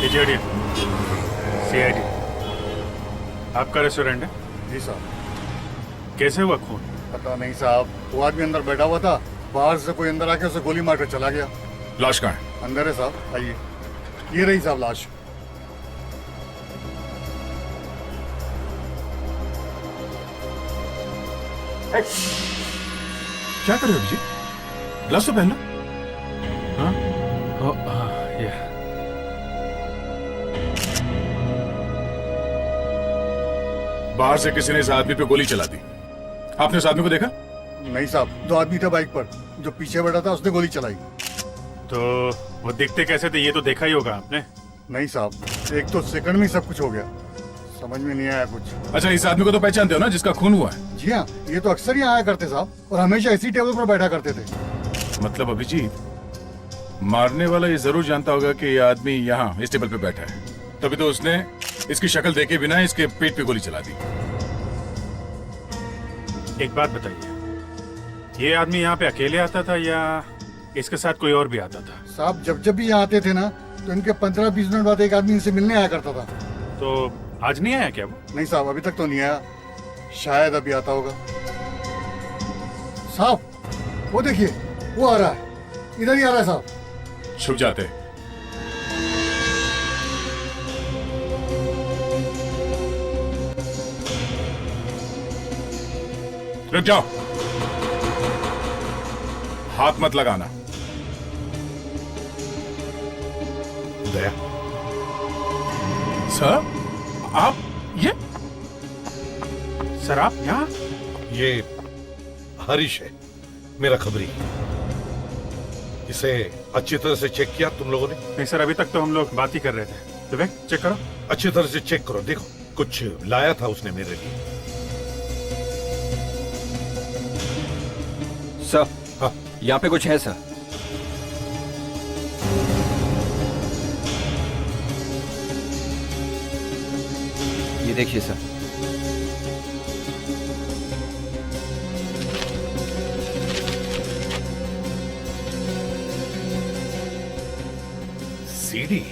HOD CID आपका restaurant है? जी साहब। कैसे हुआ खून? पता नहीं साहब, वो आदमी अंदर बैठा हुआ था, बाहर से कोई अंदर आके उसे गोली मारकर चला गया। लाश कहाँ है? अंदर है साहब, आइए। ये रही साहब लाश। क्या कर रहे हो अभिजीत? ग्लव्स तो पहन लो। हाँ? या बाहर से किसी ने इस आदमी पे गोली चला दी। आपने उस आदमी को देखा? नहीं साहब, दो आदमी थे बाइक पर, जो पीछे बैठा था उसने गोली चलाई। तो वो दिखते कैसे थे ये तो देखा ही होगा आपने। नहीं साहब, एक तो सेकंड में ही सब कुछ हो गया, समझ में नहीं आया कुछ। अच्छा, इस आदमी को तो पहचानते हो ना जिसका खून हुआ है? जी हाँ, ये तो अक्सर यहाँ आया करते साहब, और हमेशा इसी टेबल पर बैठा करते थे। मतलब अभिजीत, मारने वाला ये जरूर जानता होगा कि ये आदमी यहाँ इस टेबल पे बैठा है, तभी तो उसने इसकी शक्ल देखे बिना इसके पेट पे गोली चला दी। एक बात बताइए, ये आदमी यहाँ पे अकेले आता था या इसके साथ कोई और भी आता था? साहब, जब जब भी यहाँ आते थे ना, तो इनके 15-20 मिनट बाद एक आदमी इनसे मिलने आया करता था। तो आज नहीं आया क्या वो? नहीं साहब, अभी तक तो नहीं आया, शायद अभी आता होगा। साहब, वो देखिए, वो आ रहा है, इधर ही आ रहा है साहब। छुप जाते। रुक जाओ, हाथ मत लगाना। दया, सर, आप ये सर आप यहाँ? ये हरीश है, मेरा खबरी। इसे अच्छी तरह से चेक किया तुम लोगों ने? नहीं सर, अभी तक तो हम लोग बात ही कर रहे थे। विवेक, चेक करो। अच्छी तरह से चेक करो, देखो कुछ लाया था उसने मेरे लिए। सर, हाँ, यहाँ पे कुछ है सर। ये देखिए सर। सीडी।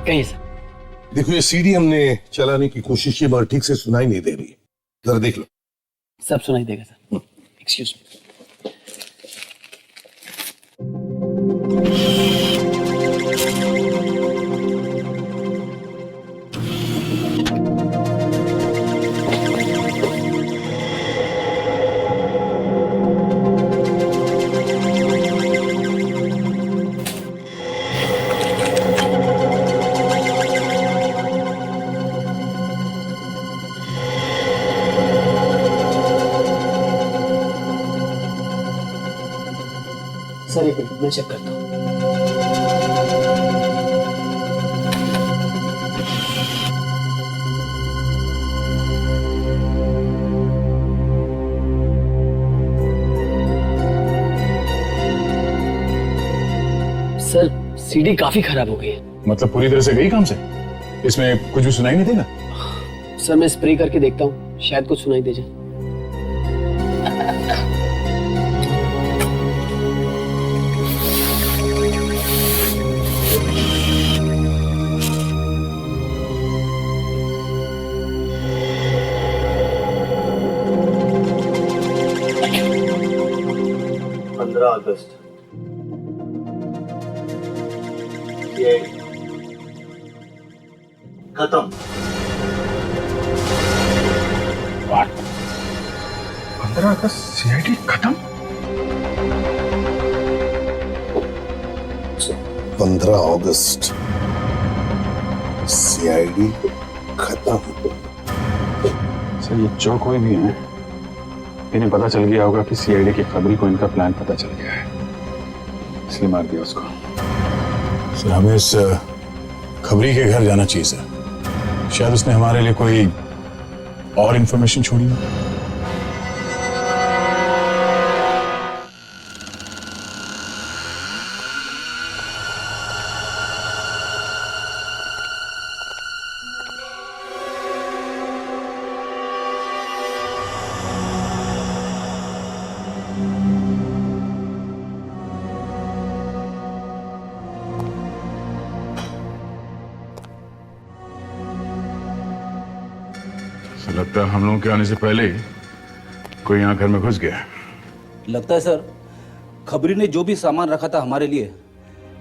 कहीं सर। देखो, ये सीडी हमने चलाने की कोशिश की मगर ठीक से सुनाई नहीं दे रही। जरा देख लो। सब सुनाई देगा सर। Excuse me. सर एक मिनट, मैं चेक करता हूँ। सर, सीडी काफी खराब हो गई है। मतलब पूरी तरह से गई काम से? इसमें कुछ भी सुनाई नहीं देगा? सर मैं स्प्रे करके देखता हूँ, शायद कुछ सुनाई दे जाए। अगस्त खत्म। 15 अगस्त सीआईडी खत्म? 15 अगस्त सीआईडी खत्म। सर ये चौक हुए भी हैं, इन्हें पता चल गया होगा कि सीआईडी की खबरी को इनका प्लान पता चल गया है, इसलिए मार दिया उसको। सर, हमें इस खबरी के घर जाना चाहिए सर। शायद उसने हमारे लिए कोई और इंफॉर्मेशन छोड़ी हो। लगता है हम लोगों के आने से पहले ही कोई यहाँ घर में घुस गया। लगता है सर खबरी ने जो भी सामान रखा था हमारे लिए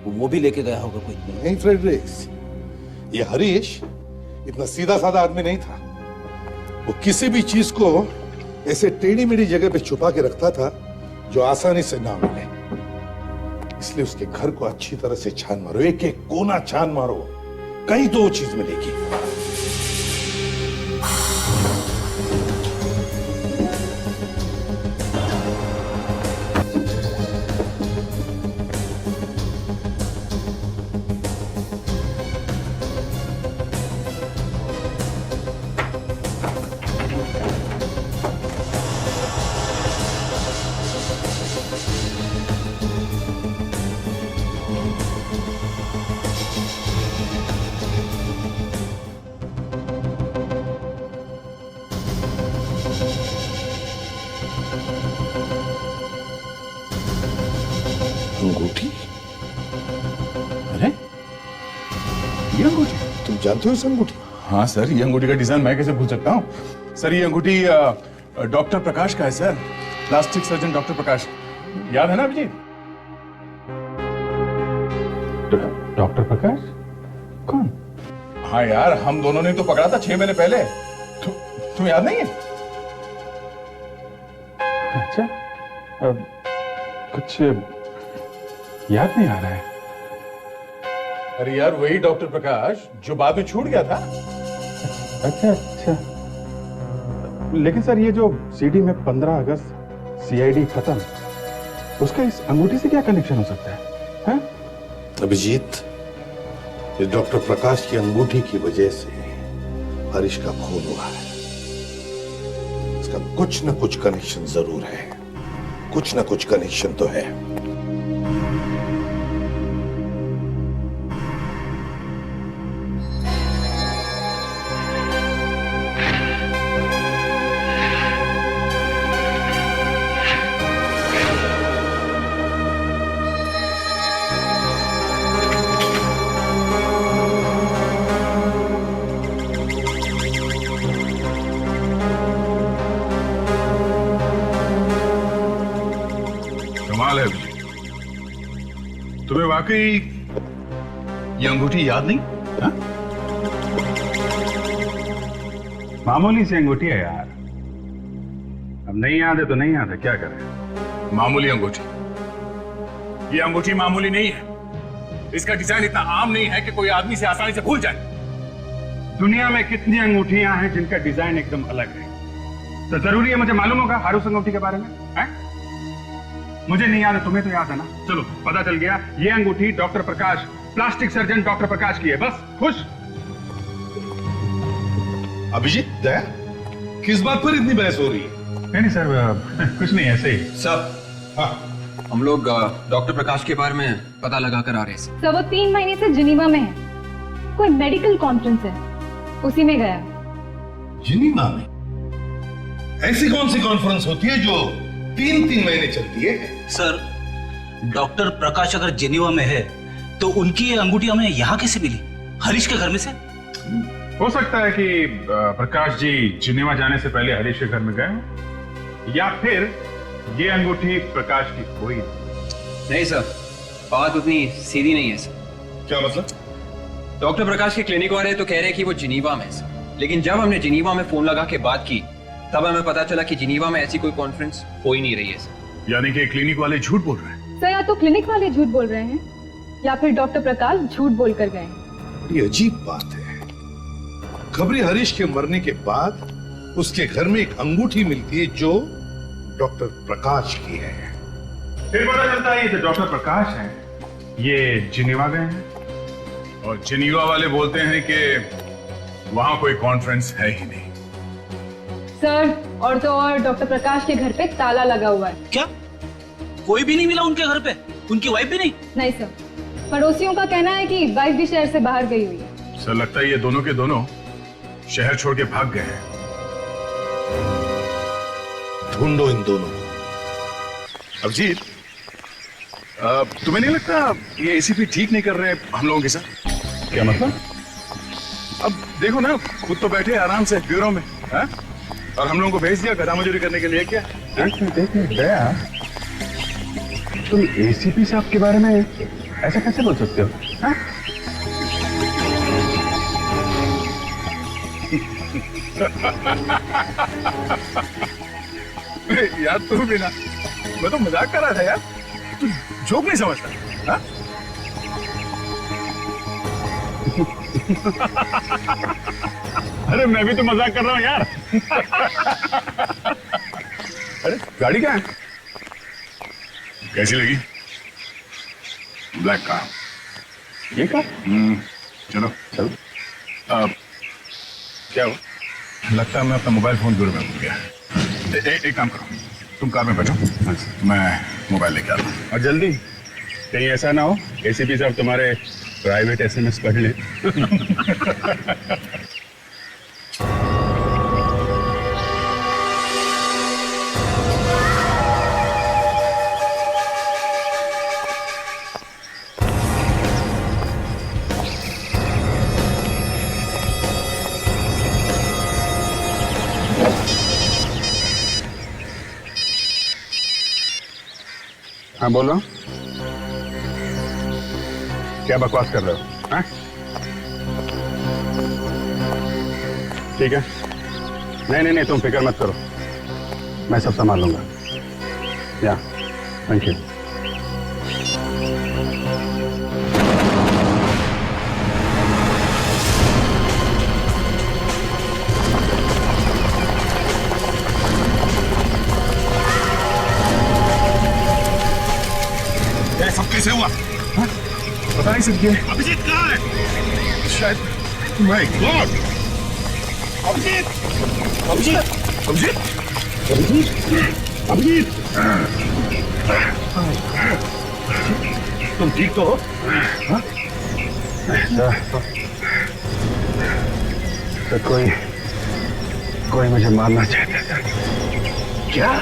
वो भी लेके गया होगा कोई। नहीं फ्रेडरिक्स, ये हरीश इतना सीधा साधा आदमी नहीं था। वो किसी भी चीज को ऐसे टेढ़ी मेढ़ी जगह पे छुपा के रखता था जो आसानी से ना मिले। इसलिए उसके घर को अच्छी तरह से छान मारो, एक एक कोना छान मारो, कहीं तो वो चीज मिलेगी। अंगूठी? अरे ये अंगूठी? तुम जानते हो इस अंगूठी? हाँ सर, ये अंगूठी का डिजाइन मैं कैसे भूल सकता हूँ। सर ये अंगूठी डॉक्टर प्रकाश का है सर, प्लास्टिक सर्जन डॉक्टर प्रकाश। याद है ना अभिजीत? डॉक्टर प्रकाश कौन? हाँ यार, हम दोनों ने तो पकड़ा था 6 महीने पहले। तुम्हें याद नहीं है? अच्छा, कुछ याद नहीं आ रहा है। अरे यार वही डॉक्टर प्रकाश जो बाद में छूट गया था। अच्छा अच्छा, लेकिन सर ये जो सीडी में 15 अगस्त सीआईडी खत्म, उसका इस अंगूठी से क्या कनेक्शन हो सकता है? हैं? अभिजीत, इस डॉक्टर प्रकाश की अंगूठी की वजह से हरीश का खून हुआ है। इसका कुछ न कुछ कनेक्शन जरूर है, कुछ न कुछ कनेक्शन तो है। कमाल है अभिजीत, तुम्हें वाकई ये अंगूठी याद नहीं? हा? मामूली सी अंगूठी है यार, अब नहीं याद है तो नहीं याद है, क्या करें। मामूली अंगूठी? ये अंगूठी मामूली नहीं है। इसका डिजाइन इतना आम नहीं है कि कोई आदमी से आसानी से भूल जाए। दुनिया में कितनी अंगूठियां हैं जिनका डिजाइन एकदम अलग है, तो जरूरी है मुझे मालूम होगा हर उस अंगूठी के बारे में? है? मुझे नहीं याद है, तुम्हें तो याद है ना। चलो पता चल गया, ये अंगूठी डॉक्टर प्रकाश, प्लास्टिक सर्जन डॉक्टर प्रकाश की है। बस खुश? अभिजीत, दया, किस बात पर इतनी बहस हो रही है? नहीं सर, कुछ नहीं, ऐसे ही। सर हाँ, हम लोग डॉक्टर प्रकाश के बारे में पता लगा कर आ रहे हैं। सर वो 3 महीने से जिनीवा में है, कोई मेडिकल कॉन्फ्रेंस है, उसी में गया। जिनीवा में? ऐसी कौन सी कॉन्फ्रेंस होती है जो 3-3 महीने चलती है? सर डॉक्टर प्रकाश अगर जेनीवा में है तो उनकी ये अंगूठी हमें यहाँ कैसे मिली? हरीश के घर में से? हो सकता है कि प्रकाश जी जिनेवा जाने से पहले हरीश के घर में गए हों, या फिर ये अंगूठी प्रकाश की कोई नहीं सर, बात उतनी सीधी नहीं है सर। क्या मतलब? डॉक्टर प्रकाश के क्लिनिक वाले तो कह रहे हैं कि वो जिनीवा में है सर, लेकिन जब हमने जिनीवा में फोन लगा के बात की तब हमें पता चला कि जिनीवा में ऐसी कोई कॉन्फ्रेंस हो ही नहीं रही है सर। यानी कि क्लिनिक वाले झूठ बोल रहे हैं? सर या तो क्लिनिक वाले झूठ बोल रहे हैं या फिर डॉक्टर प्रकाश झूठ बोल कर गए हैं। बड़ी अजीब बात है। खबरी हरीश के मरने के बाद उसके घर में एक अंगूठी मिलती है जो डॉक्टर प्रकाश की है। फिर पता चलता है ये जो डॉक्टर प्रकाश हैं ये जिनेवा गए हैं, और जिनीवा वाले बोलते हैं कि वहां कोई कॉन्फ्रेंस है ही नहीं। सर और तो और डॉक्टर प्रकाश के घर पे ताला लगा हुआ है। क्या कोई भी नहीं मिला उनके घर पे? उनकी वाइफ भी नहीं? नहीं सर, पड़ोसियों का कहना है कि वाइफ भी शहर से बाहर गई हुई है। सर लगता है ये दोनों के दोनों शहर छोड़ के भाग गए हैं। ढूंढो इन दोनों को। अभिजीत, तुम्हें नहीं लगता ये एसीपी ठीक नहीं कर रहे हम लोगों के साथ? क्या मतलब? अब देखो ना, खुद तो बैठे आराम से ब्यूरो में। हाँ? और हम लोगों को भेज दिया गधा मजूरी करने के लिए क्या? दया, तुम एसीपी साहब के बारे में ऐसा कैसे बोल सकते हो? हाँ? यार तू भी ना, मैं तो मजाक कर रहा था यार, तू जोक नहीं समझता? हाँ? अरे मैं भी तो मजाक कर रहा हूँ यार। अरे गाड़ी कहाँ है? कैसी लगी? Black car. ये कार? चलो चलो। क्या हो? लगता है मैं अपना मोबाइल फोन दूर में भूल गया। एक काम करो, तुम कार में बैठो, मैं मोबाइल लेके आता हूँ। और जल्दी, कहीं ऐसा ना हो एसीपी साहब तुम्हारे प्राइवेट एसएमएस पढ़ ले। हाँ बोलो, क्या बकवास कर रहे हो? हाँ? ठीक है, नहीं तुम फिक्र मत करो, मैं सब संभाल लूंगा। या थैंक यू। सब कैसे हुआ? हाँ? पता नहीं सर, अभिजीत कहाँ है? शायद माय गॉड, अभिजीत अभिजीत अभिजीत अभिजीत अभिजीत, तुम ठीक तो हो? हाँ? सर कोई मुझे मारना चाहता था। क्या?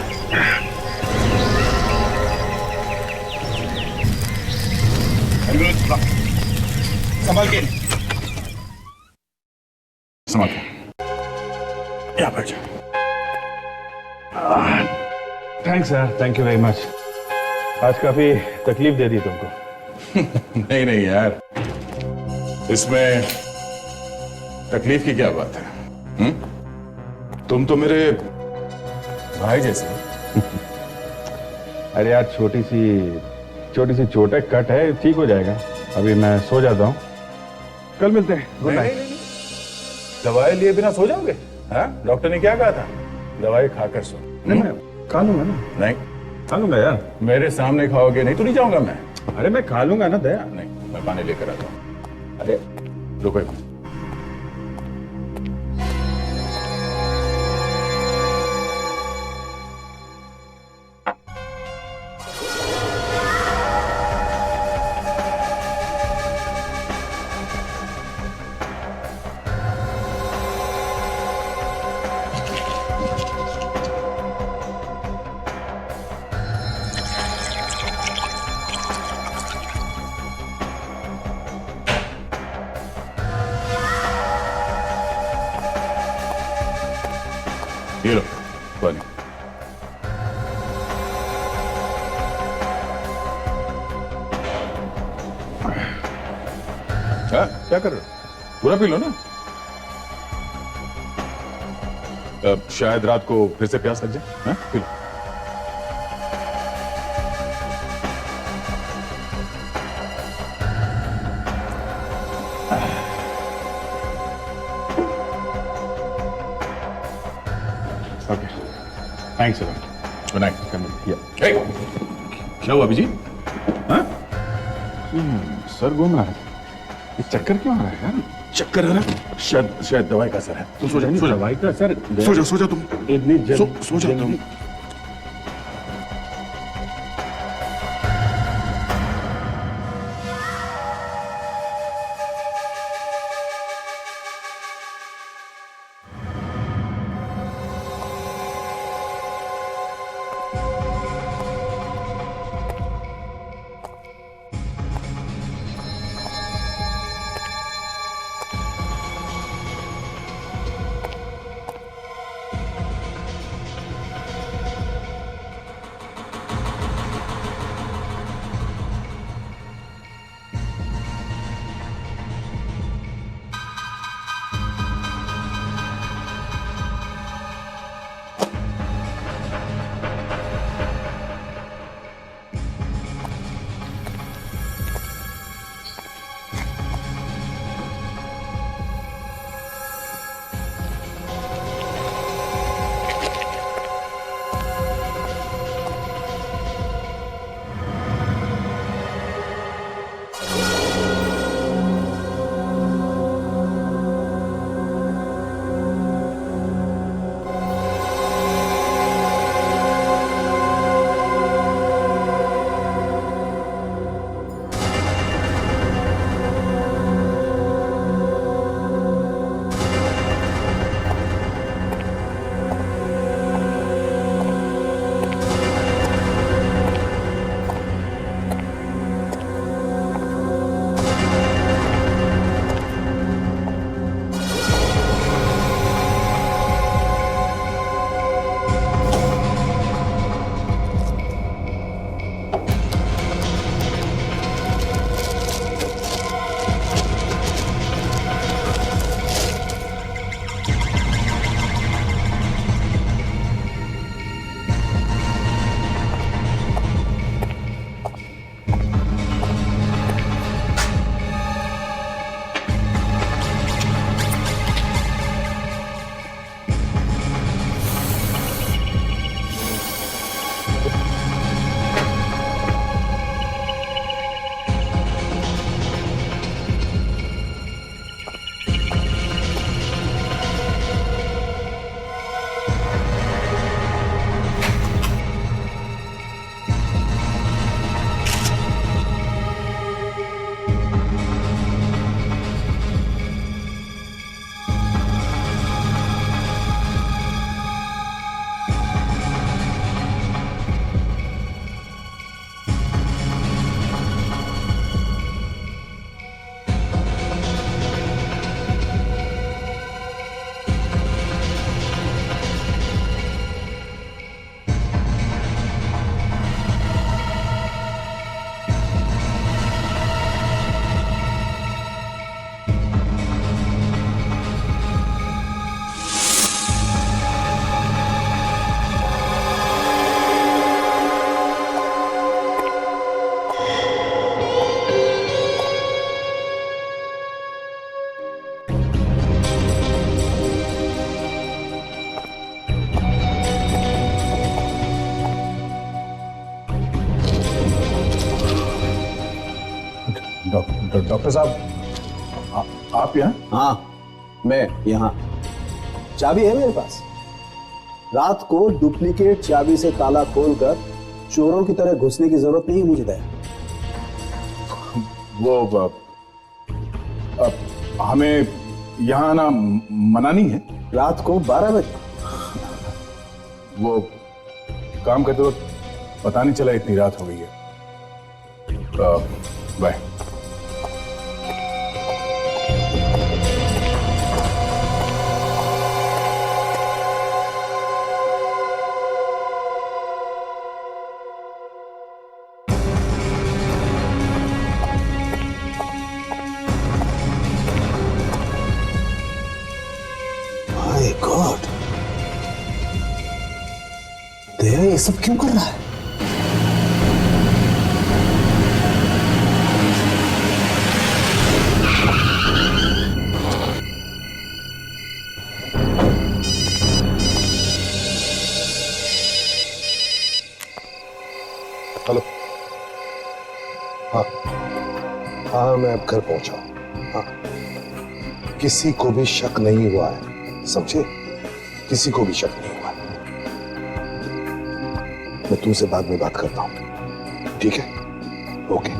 संभाल के, संभाल के, यहाँ बैठ जाओ। Thanks sir, thank you very much. आज काफी तकलीफ दे दी तुमको। नहीं नहीं यार, इसमें तकलीफ की क्या बात है? तुम तो मेरे भाई जैसे हो। अरे यार छोटी सी चोट है, कट है, ठीक हो जाएगा। अभी मैं सो जाता हूँ, कल मिलते हैं। Good night. दवाई लिए बिना सो जाओगे? हाँ? डॉक्टर ने क्या कहा था? दवाई खाकर सो। नहीं मैं खा लूंगा ना। नहीं खा लूंगा यार। मेरे सामने खाओगे नहीं तो नहीं जाऊंगा मैं। अरे मैं खा लूंगा ना दया। नहीं, मैं पानी लेकर आता हूँ। अरे रुको एक मिनट। ये लो पानी। क्या कर रहे हो? पूरा पी लो ना। शायद रात को फिर से प्यास लग जाए। हाँ? पी लो। Okay, thanks sir. Good night. क्या हुआ अभिजीत? हाँ? सर घूम रहा है, ये चक्कर क्यों आ रहा है यार? चक्कर आ रहा? शायद दवाई का असर है। तुम सो जाओ, दवाई का सर। सो जाओ तुम। इतनी सो जाओ तुम। डॉक्टर साहब आप यहाँ? हाँ मैं यहाँ। चाबी है मेरे पास। रात को डुप्लीकेट चाबी से ताला खोलकर चोरों की तरह घुसने की जरूरत नहीं मुझे दया। वो हमें यहाँ आना मना नहीं है। रात को 12 बजे। वो काम करते वक्त पता नहीं चला इतनी रात हो गई है। बाय। माय गॉड, दया ये सब क्यों कर रहा है? हेलो। हाँ हाँ मैं अब घर पहुंचा हूं। हाँ किसी को भी शक नहीं हुआ है, समझे? किसी को भी शक नहीं हुआ है। मैं तुमसे बाद में बात करता हूं, ठीक है? ओके।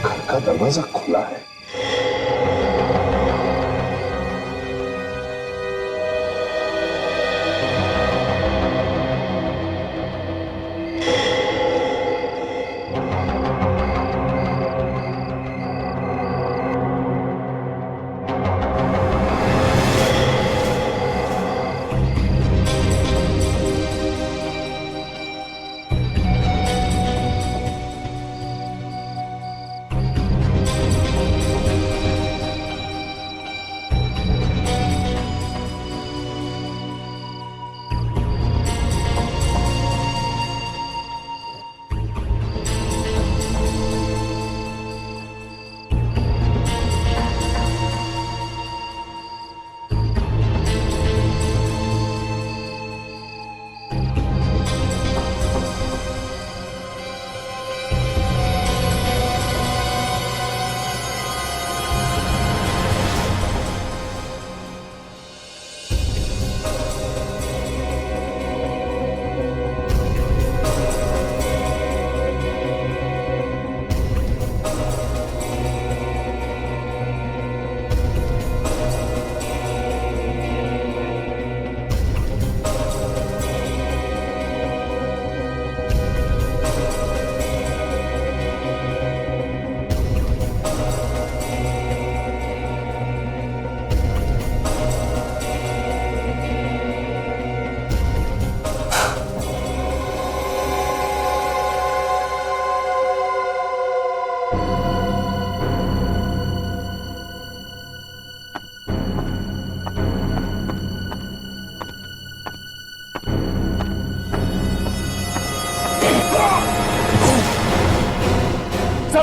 घर का दरवाजा खुला है।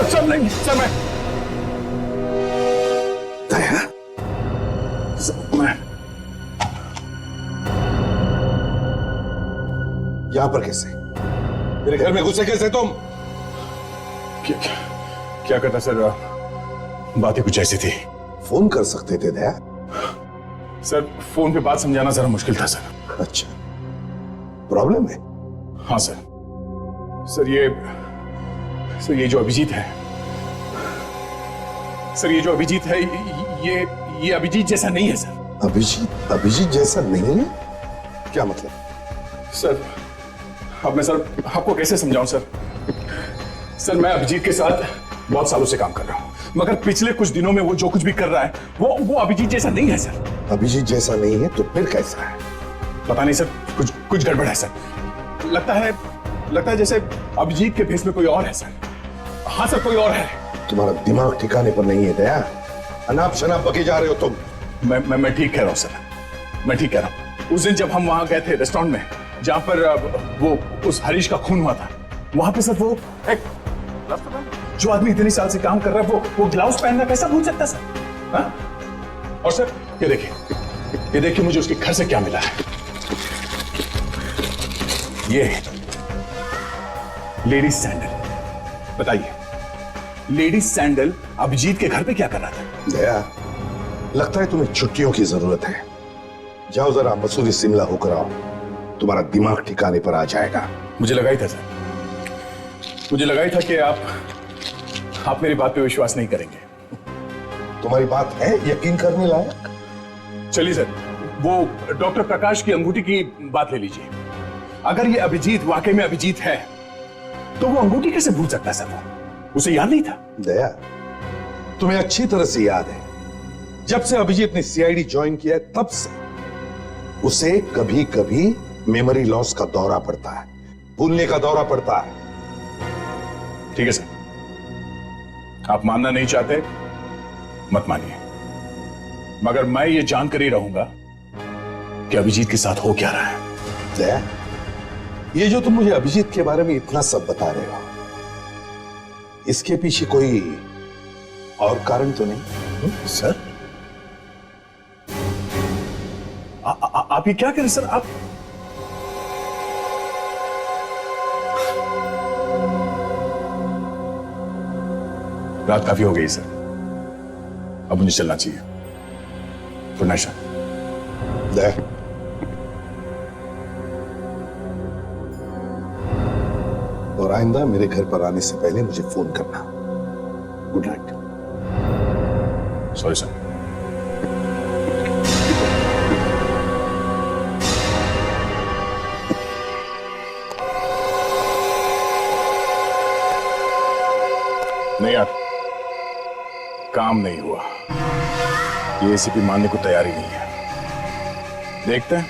सर नहीं सर, मैं दया, मैं यहां पर कैसे? मेरे घर में घुसे कैसे तुम? क्या करता सर, बात ही कुछ ऐसी थी। फोन कर सकते थे दया। सर फोन पे बात समझाना जरा मुश्किल था सर। अच्छा, प्रॉब्लम है? हाँ सर। सर ये जो अभिजीत है, सर ये जो अभिजीत है, ये अभिजीत जैसा नहीं है सर। अभिजीत जैसा नहीं है? क्या मतलब? सर अब मैं सर आपको कैसे समझाऊं सर? सर मैं अभिजीत के साथ बहुत सालों से काम कर रहा हूं, मगर पिछले कुछ दिनों में वो जो कुछ भी कर रहा है वो अभिजीत जैसा नहीं है सर। अभिजीत जैसा नहीं है तो फिर कैसा है? पता नहीं सर, कुछ गड़बड़ है सर। लगता है जैसे अभिजीत के फेस में कोई और है सर। हाँ सर, कोई और है। तुम्हारा दिमाग ठिकाने पर नहीं है दया। अनाप शनाप बके जा रहे हो तुम। मैं ठीक कह रहा हूँ सर, मैं ठीक कह रहा हूँ। उस दिन जब हम वहां गए थे रेस्टोरेंट में, जहां पर वो उस हरीश का खून हुआ था, वहां पे सर वो एक जो आदमी इतने साल से काम कर रहा है वो ग्लव्स पहनना कैसा भूल सकता सर? हाँ? और सर ये देखिए, ये देखिए मुझे उसके घर से क्या मिला है। ये लेडीज सैंडल। बताइए, लेडीज सैंडल अभिजीत के घर पे क्या कर रहा था? दया, लगता है तुम्हें छुट्टियों की जरूरत है। जाओ जरा मसूरी शिमला होकर आओ, तुम्हारा दिमाग ठिकाने पर आ जाएगा। मुझे लगा ही था सर, मुझे लगा ही था कि आप मेरी बात पे विश्वास नहीं करेंगे। तुम्हारी बात है यकीन करने लायक? चलिए सर, वो डॉक्टर प्रकाश की अंगूठी की बात ले लीजिए। अगर ये अभिजीत वाकई में अभिजीत है तो वो अंगूठी कैसे भूल सकता है सर? उसे याद नहीं था। दया, तुम्हें अच्छी तरह से याद है, जब से अभिजीत ने सीआईडी ज्वाइन किया है तब से उसे कभी कभी मेमोरी लॉस का दौरा पड़ता है, भूलने का दौरा पड़ता है। ठीक है सर, आप मानना नहीं चाहते मत मानिए, मगर मैं ये जानकर ही रहूंगा कि अभिजीत के साथ हो क्या रहा है। दया, ये जो तुम मुझे अभिजीत के बारे में इतना सब बता रहे हो, इसके पीछे कोई और कारण तो नहीं? सर आप ये क्या करें सर? आप रात काफी हो गई सर, अब मुझे चलना चाहिए। Good night sir. दया, और आइंदा मेरे घर पर आने से पहले मुझे फोन करना। Good night. Sorry sir. नहीं यार, काम नहीं हुआ। ये एसीपी मानने को तैयार ही नहीं है। देखते हैं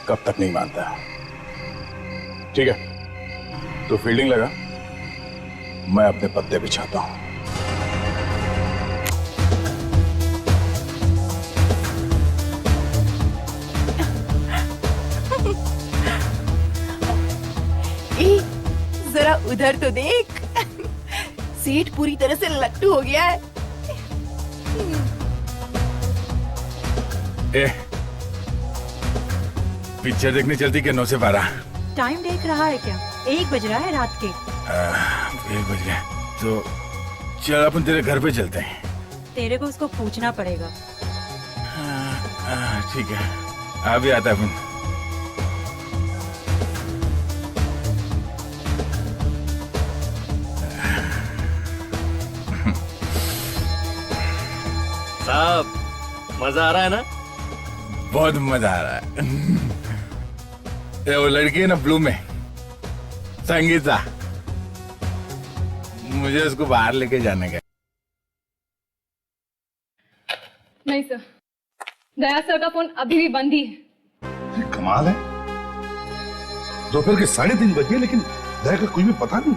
कब तक नहीं मानता। ठीक है, तो फील्डिंग लगा, मैं अपने पत्ते बिछाता हूं। ए, जरा उधर तो देख, सेठ पूरी तरह से लट्टू हो गया है। पिक्चर देखने चलती क्या 9 से 12? टाइम देख रहा है क्या? 1 बज रहा है रात के। 1 बज गया तो चल अपन तेरे घर पे चलते हैं। तेरे को उसको पूछना पड़ेगा। ठीक है, अभी आता है अपन। साहब, मजा आ रहा है ना? बहुत मजा आ रहा है। ये वो लड़की है ना ब्लू में, संगीता, मुझे उसको बाहर लेके जाने का। नहीं सर, दया सर का फोन अभी भी बंद ही है। कमाल है, दोपहर के 3:30 बज गए लेकिन दया का कुछ भी पता नहीं।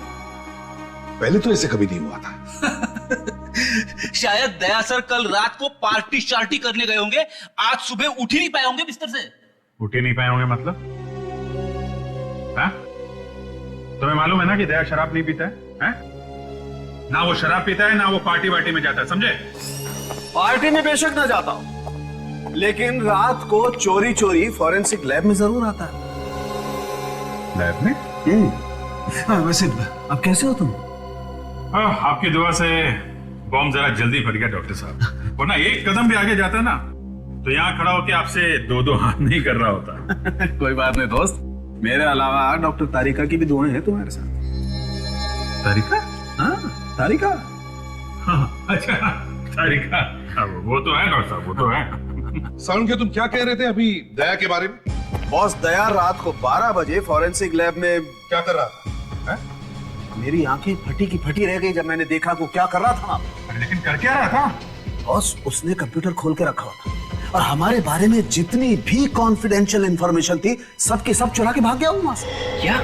पहले तो ऐसे कभी नहीं हुआ था। शायद दया सर कल रात को पार्टी शार्टी करने गए होंगे, आज सुबह उठ ही नहीं पाए होंगे बिस्तर से। उठ ही नहीं पाए होंगे मतलब? हाँ? तुम्हें मालूम है ना कि दया शराब नहीं पीता है? ना वो शराब पीता है, ना वो पार्टी वार्टी में जाता है, समझे? पार्टी में बेशक ना जाता हूं, लेकिन रात को चोरी चोरी फॉरेंसिक लैब में जरूर आता है। लैब में? वैसे अब कैसे हो तुम? आपकी दुआ से बॉम्ब जरा जल्दी फट गया डॉक्टर साहब, वरना एक कदम भी आगे जाता ना तो यहाँ खड़ा होकर आपसे 2-2 हाथ नहीं कर रहा होता। कोई बात नहीं दोस्त, मेरे अलावा डॉक्टर तारिका की भी दुआएं हैं तुम्हारे साथ। तारिका? हाँ, तारिका। हाँ, अच्छा तारिका, वो तो है डॉक्टर साहब, वो तो है। साउंड के तुम क्या कह रहे थे अभी दया के बारे में? बॉस, दया रात को 12 बजे फॉरेंसिक लैब में क्या कर रहा था? मेरी आंखें फटी की फटी रह गई जब मैंने देखा वो क्या कर रहा था। लेकिन कर क्या रहा था? बॉस, उसने कंप्यूटर खोल के रखा हुआ था और हमारे बारे में जितनी भी कॉन्फिडेंशियल इंफॉर्मेशन थी सबके सब चुरा के भाग गया वहां से। क्या?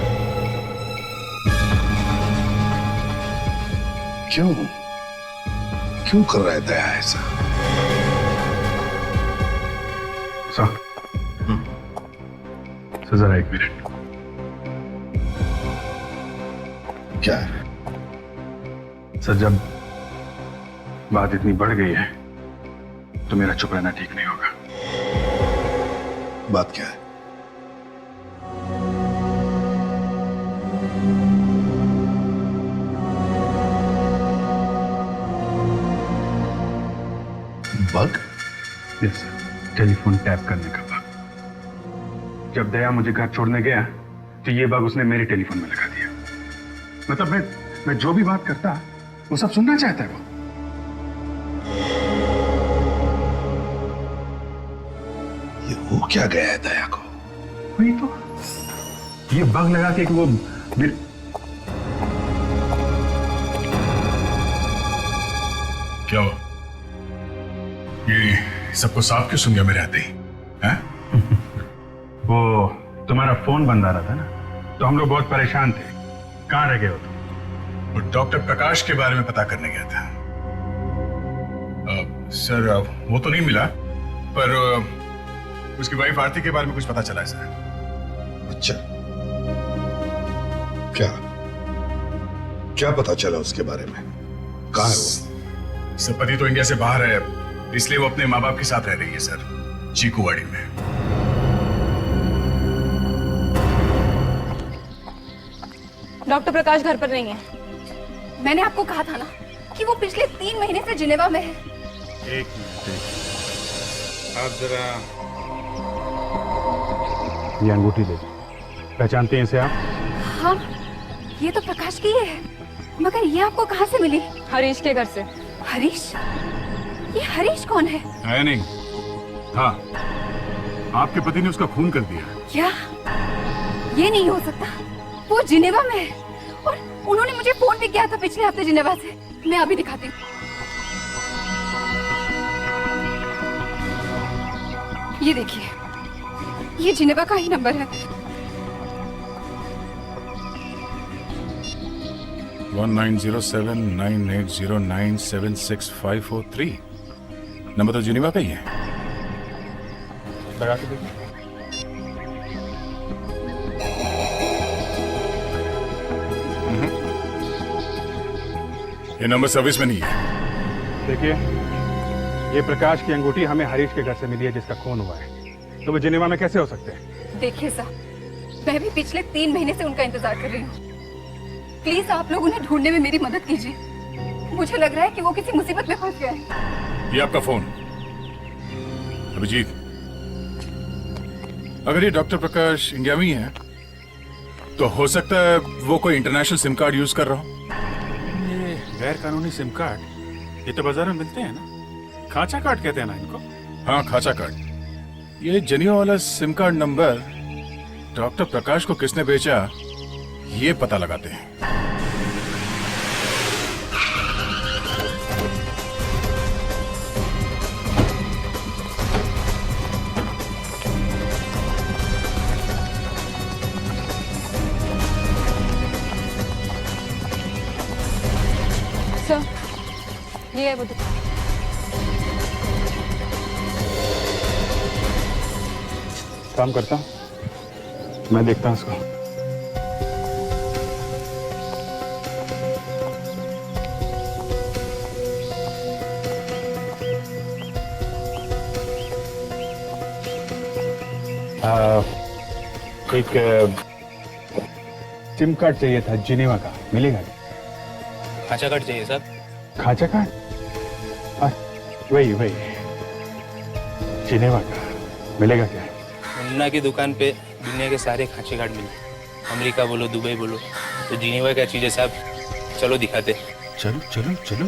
क्यों क्यों कर रहा है दया ऐसा? सर जरा 1 मिनट। क्या है? सर जब बात इतनी बढ़ गई है तो मेरा चुप रहना ठीक नहीं होगा। बात क्या है? Bug? Yes sir, telephone tap करने का बग। जब दया मुझे घर छोड़ने गया तो ये बग उसने मेरे टेलीफोन में लगा दिया। मतलब मैं जो भी बात करता वो सब सुनना चाहता है वो। ये हो क्या गया है दया को? वही तो, ये बग लगा के कि वो क्या हुआ? ये सबको साफ क्यों सुन गया मेरे आते ही? हैं? वो तुम्हारा फोन बंद आ रहा था ना, तो हम लोग बहुत परेशान थे। कहाँ रह गए हो तुम? और डॉक्टर प्रकाश के बारे में पता करने गया था। सर वो तो नहीं मिला, पर उसकी वाइफ आरती के बारे में कुछ पता चला है सर। अच्छा, क्या पता चला उसके बारे में? कहाँ है वो? सर पति तो इंडिया से बाहर है, इसलिए वो अपने माँ बाप के साथ रह रही है सर, चीकूवाड़ी में। डॉक्टर प्रकाश घर पर नहीं है। मैंने आपको कहा था ना कि वो पिछले 3 महीने से जिनेवा में है। एक मिनट, आप जरा ये अंगूठी दे दो। पहचानते हैं इसे आप? हाँ, ये तो प्रकाश की है, मगर ये आपको कहाँ से मिली? हरीश के घर से। हरीश? ये हरीश कौन है? है नहीं। हाँ, आपके पति ने उसका खून कर दिया। क्या? ये नहीं हो सकता। वो जिनेवा में है और उन्होंने मुझे फोन भी किया था पिछले हफ्ते जिनेवा से। मैं अभी दिखाती हूँ। ये देखिए, ये जिनेवा का ही नंबर है। 190798097653 नंबर तो जिनेवा का ही है। लगा के देखिए। ये नंबर सर्विस में नहीं है। देखिए, ये प्रकाश की अंगूठी हमें हरीश के घर से मिली है जिसका खून हुआ है, तो वो जिनेवा में कैसे हो सकते हैं? देखिए साहब, मैं भी पिछले 3 महीने से उनका इंतजार कर रही हूँ। प्लीज आप लोग उन्हें ढूंढने में मेरी मदद कीजिए। मुझे लग रहा है कि वो किसी मुसीबत में फंस गया है। ये आपका फोन। अभिजीत, अगर ये डॉक्टर प्रकाश इंडिया में ही है तो हो सकता है वो कोई इंटरनेशनल सिम कार्ड यूज कर रहा हो। ये गैर कानूनी सिम कार्ड, ये तो बाजार में मिलते हैं ना, खांचा कार्ड कहते हैं ना इनको। हाँ, खाचा कार्ड। ये जनिया वाला सिम कार्ड नंबर डॉक्टर प्रकाश को किसने बेचा, ये पता लगाते हैं। सर, ये है वो दुकान। काम करता हूँ, मैं देखता हूँ उसको। एक सिम कार्ड चाहिए था जिनेवा का, मिलेगा? खाचा कार्ड चाहिए सर। खाचा कार्ड? वही जिनेवा का मिलेगा क्या? मुन्ना की दुकान पे दुनिया के सारे खांचे कार्ड मिलते, अमेरिका बोलो, दुबई बोलो, तो जिनेवा क्या चीज़ है साहब? चलो दिखाते। चलो चलो चलो।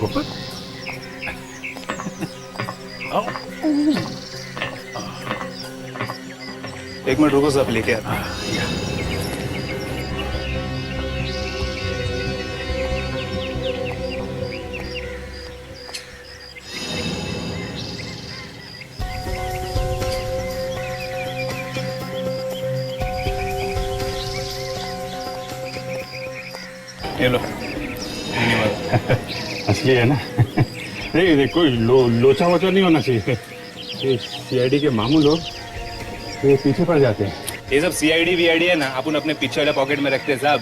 गोपाल, आओ। एक मिनट रुको साहब, लेके आता। ये लो, धन्यवाद। असली है ना? नहीं देखो, लोचा वोचा नहीं होना चाहिए। ये सीआईडी के मामू लोग ये पीछे पड़ जाते हैं। ये सब सीआईडी वीआईडी है ना, अपन अपने पीछे वाले पॉकेट में रखते हैं साहब।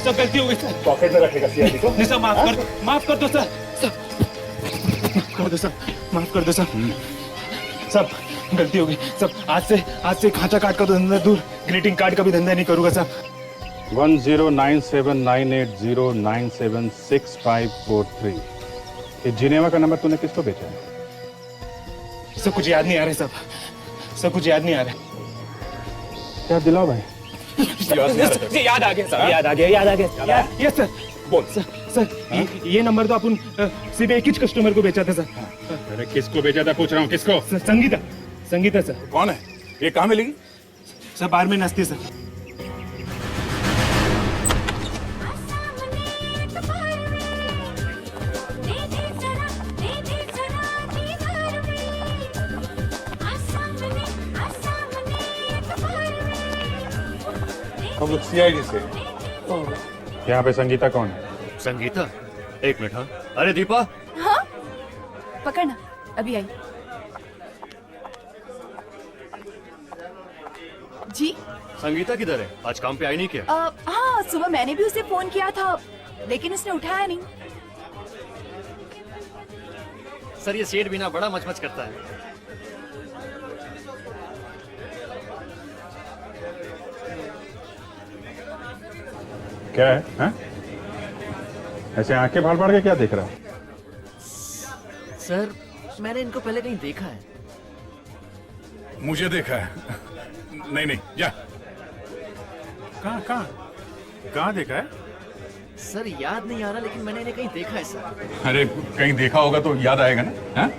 सब गलती हो गई सर। पॉकेट में रखेगा सीआईडी को। नहीं सर, माफ कर दो सर। कर दो सर, माफ कर दो सर। सब गलती हो गई सब। आज से खाचा काट का तो धंधा दूर, ग्रीटिंग कार्ड का भी धंधा नहीं करूंगा सर। 109798097653 ये जिनेवा का नंबर तूने किसको बेचा है? सब कुछ याद नहीं आ रहा सब, सब कुछ याद नहीं आ रहा। क्या दिलाओ भाई? याद आ गया सर, याद आ गया। यस सर, बोल सर। ये नंबर तो अपन सिर्फ एक ही कस्टमर को बेचा था सर। अरे किसको बेचा था पूछ रहा हूँ, किसको? संगीता सर। कौन है ये? कहाँ मिलेगी? सर बार में नाचती सर। हम लोग सीआईडी से। यहाँ पे संगीता कौन है? संगीता, एक मिनट। हाँ, अरे दीपा, हाँ पकड़ना, अभी आई। जी संगीता किधर है? आज काम पे आई नहीं क्या? हाँ सुबह मैंने भी उसे फोन किया था, लेकिन उसने उठाया नहीं। सर ये सेठ बिना बड़ा मचमच करता है। क्या है? हाँ? ऐसे आंखें फाड़ फाड़ के क्या देख रहा है? सर मैंने इनको पहले कहीं देखा है। मुझे देखा है। नहीं जा। कहाँ देखा है? सर याद नहीं आ रहा, लेकिन मैंने इन्हें कहीं देखा है सर। अरे कहीं देखा होगा तो याद आएगा ना। हाँ?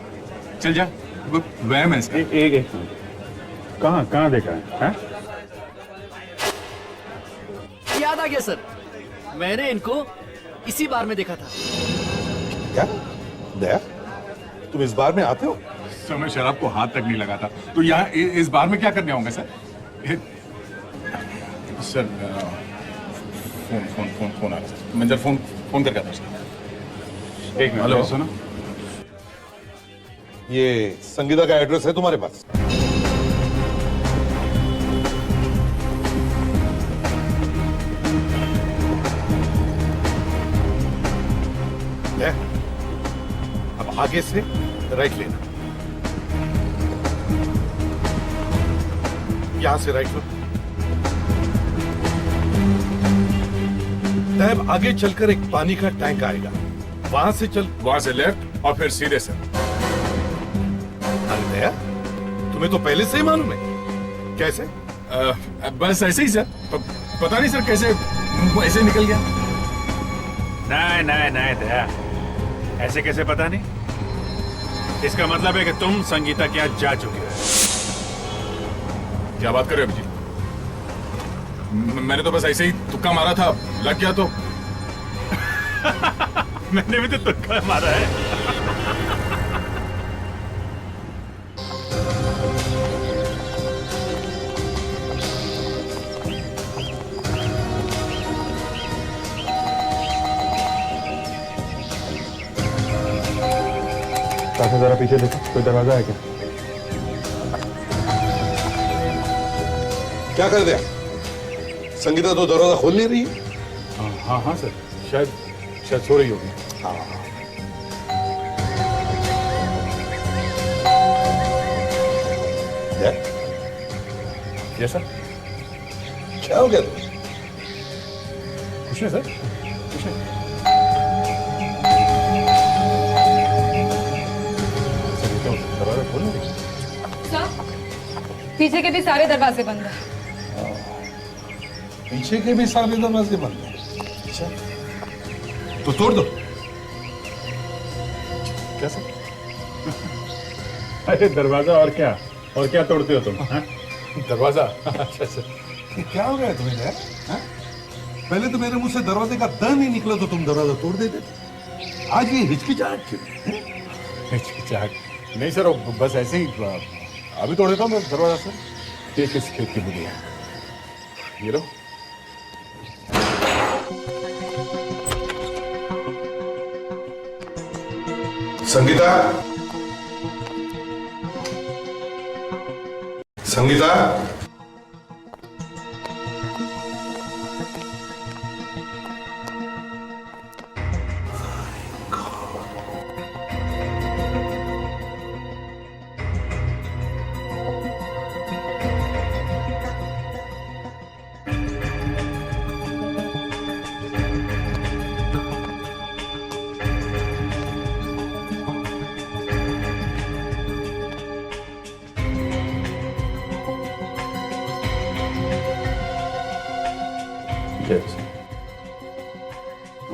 चल जा, वो वहम है इसका। एक कहाँ देखा है? हाँ? याद आ गया सर, मैंने इनको इसी बार में देखा था। क्या दया, तुम इस बार में आते हो? सर मैं शराब को हाथ तक नहीं लगाता, तो यहाँ इस बार में क्या करने आऊंगा सर? सर फोन आ रहा है। मैं जरा फोन करके आता हूँ। एक मिनट, हेलो। सुनो। ये संगीता का एड्रेस है तुम्हारे पास? अब आगे से राइट लेना, यहां से राइट लो। तब आगे चलकर एक पानी का टैंक आएगा, वहां से चल। वहां से लेफ्ट और फिर सीधे सर। अरे दया, तुम्हें तो पहले से ही मालूम है। कैसे? बस ऐसे ही सर। पता नहीं सर कैसे ऐसे निकल गया। नहीं दया, ऐसे कैसे पता नहीं? इसका मतलब है कि तुम संगीता के यहाँ जा चुके हो। क्या बात कर रहे हो अभिजीत? मैंने तो बस ऐसे ही तुक्का मारा था, लग गया तो। मैंने भी तो तुक्का मारा है। काफी जरा पीछे देखो, कोई दरवाजा है क्या? क्या कर दिया? संगीता तो दरवाजा खोल नहीं रही है। हाँ सर, शायद सो रही होगी। हाँ। Yes sir. क्या हो गया तुम्हें? कुछ नहीं सर, कुछ नहीं। दरवाजा खोल नहीं रही। पीछे के भी सारे दरवाजे बंद हैं। पीछे के भी सारे दरवाजे बंद हैं। अच्छा, तो तोड़ दो। क्या सर? अरे दरवाजा और क्या तोड़ते हो तुम? हाँ? दरवाजा? अच्छा सर। ये क्या हो गया तुम्हें यार? हाँ? पहले तो मेरे मुंह से दरवाजे का द नहीं निकला तो तुम दरवाजा तोड़ देते थे। आज ये हिचकिचाहट क्यों? हिचकिचाहट नहीं सर, बस ऐसे ही अभी तोड़ देता हूँ मैं दरवाजा सर। ये किस खेत की बुद्धि है? ये लो। संगीता, संगीता,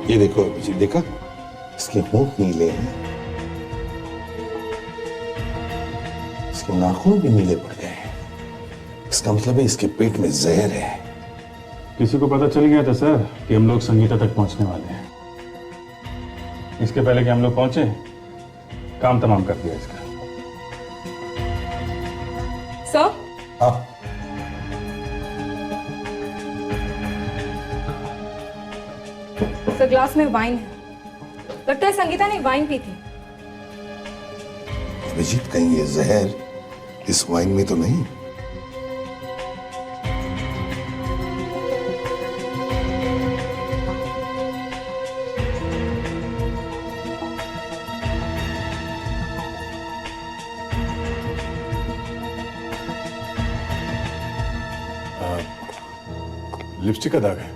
ये देखो अभिजीत, देखा इसके होंठ नीले हैं, इसके नाखून भी नीले पड़ गए हैं। इसका मतलब है इसके पेट में जहर है। किसी को पता चल गया था सर कि हम लोग संगीता तक पहुंचने वाले हैं। इसके पहले कि हम लोग पहुंचे, काम तमाम कर दिया इसका। सर, हाँ, सर ग्लास में वाइन है। लगता है संगीता ने वाइन पी थी। अभिजीत कहीं ये जहर इस वाइन में तो नहीं? लिपस्टिक का दाग है।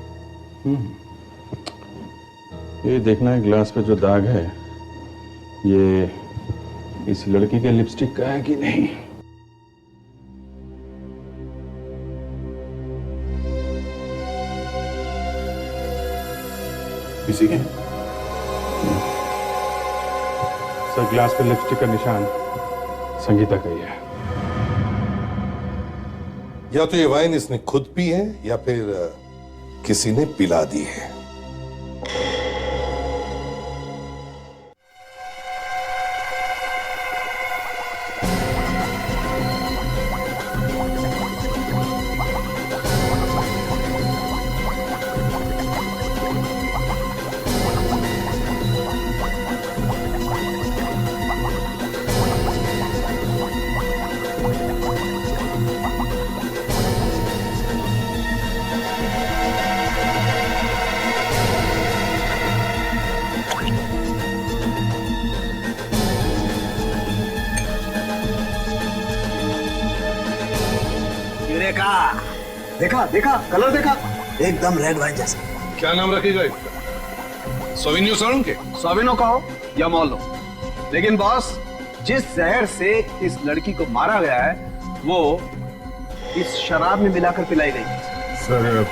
ये देखना है ग्लास पे जो दाग है, ये इस लड़की के लिपस्टिक का है कि नहीं। किसी के? सर ग्लास पे लिपस्टिक का निशान संगीता का ही है। या तो ये वाइन इसने खुद पी है या फिर किसी ने पिला दी है। देखा देखा कलर देखा, एकदम रेड वाइन जैसा। क्या नाम रखेगा इसका? सोविनियो सालुंके? सोविनो का हो या मॉलो, लेकिन बॉस जिस जहर से इस लड़की को मारा गया है वो इस शराब में मिलाकर पिलाई गई। सर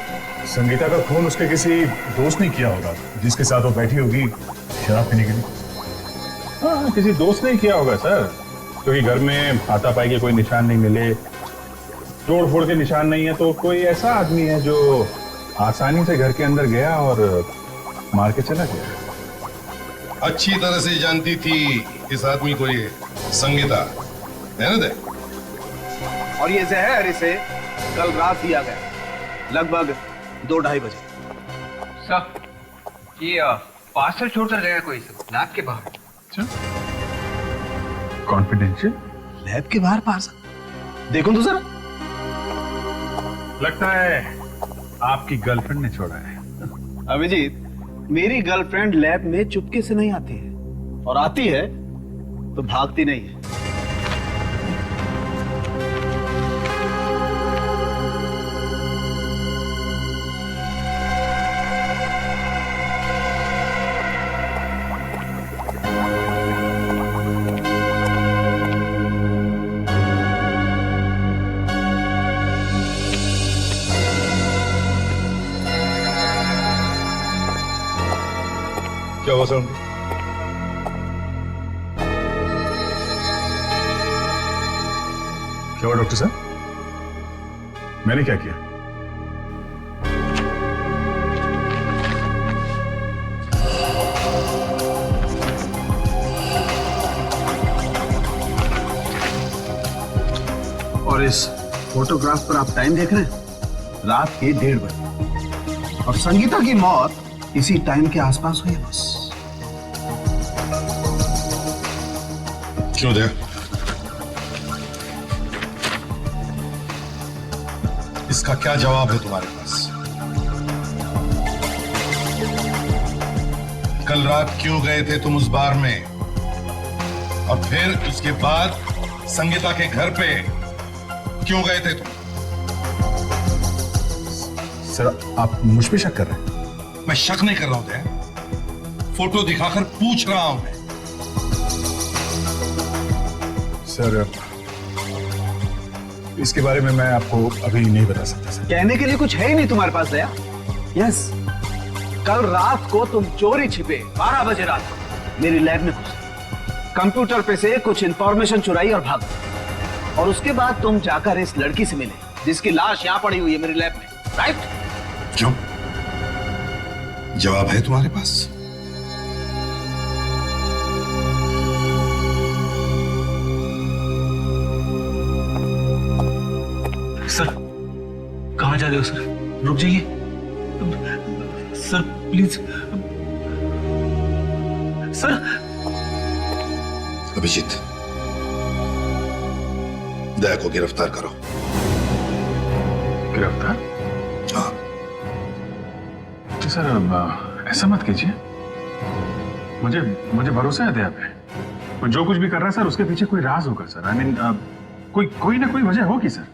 संगीता का खून उसके किसी दोस्त ने किया होगा जिसके साथ वो बैठी होगी शराब पीने के लिए। हाँ, किसी दोस्त ने किया होगा सर, क्योंकि घर में हाथापाई के कोई निशान नहीं मिले, तोड़ फोड़ के निशान नहीं है, तो कोई ऐसा आदमी है जो आसानी से घर के अंदर गया और मार के चला गया। अच्छी तरह से जानती थी इस आदमी को ये संगीता, ध्यान दे। और ये जहर इसे कल रात दिया गया लगभग 2-2:30 बजे। सर ये पार्सल छोड़कर गया कोई लैब के बाहर। कॉन्फिडेंशियल? लैब के बाहर पार्सल? देखो तो जरा। लगता है आपकी गर्लफ्रेंड ने छोड़ा है। अभिजीत, मेरी गर्लफ्रेंड लैब में चुपके से नहीं आती है, और आती है तो भागती नहीं है। क्या हुआ सालुंके? क्या हुआ डॉक्टर साहब? मैंने क्या किया? और इस फोटोग्राफ पर आप टाइम देख रहे हैं, रात के 1:30 बजे, और संगीता की मौत इसी टाइम के आसपास हुई है बस। क्यों दे? इसका क्या जवाब है तुम्हारे पास? कल रात क्यों गए थे तुम उस बार में, और फिर उसके बाद संगीता के घर पे क्यों गए थे तुम? सर आप मुझ पे शक कर रहे हैं? मैं शक नहीं कर रहा हूं दे, फोटो दिखाकर पूछ रहा हूं मैं। सर इसके बारे में मैं आपको अभी नहीं बता सकता सर। कहने के लिए कुछ है ही नहीं तुम्हारे पास दया। यस, कल रात को तुम चोरी छिपे 12 बजे रात को मेरी लैब में घुसे, कंप्यूटर पे से कुछ इंफॉर्मेशन चुराई और भाग, और उसके बाद तुम जाकर इस लड़की से मिले जिसकी लाश यहां पड़ी हुई है मेरी लैब में, राइट? क्यों? जवाब है तुम्हारे पास? सर कहां जा रहे हो सर? रुक जाइए सर, प्लीज सर। अभिजीत, दया को गिरफ्तार करो। गिरफ्तार? हाँ। तो सर ऐसा मत कीजिए, मुझे भरोसा है दया पे। वो जो कुछ भी कर रहा है सर, उसके पीछे कोई राज होगा सर। आई मीन कोई ना कोई वजह होगी सर।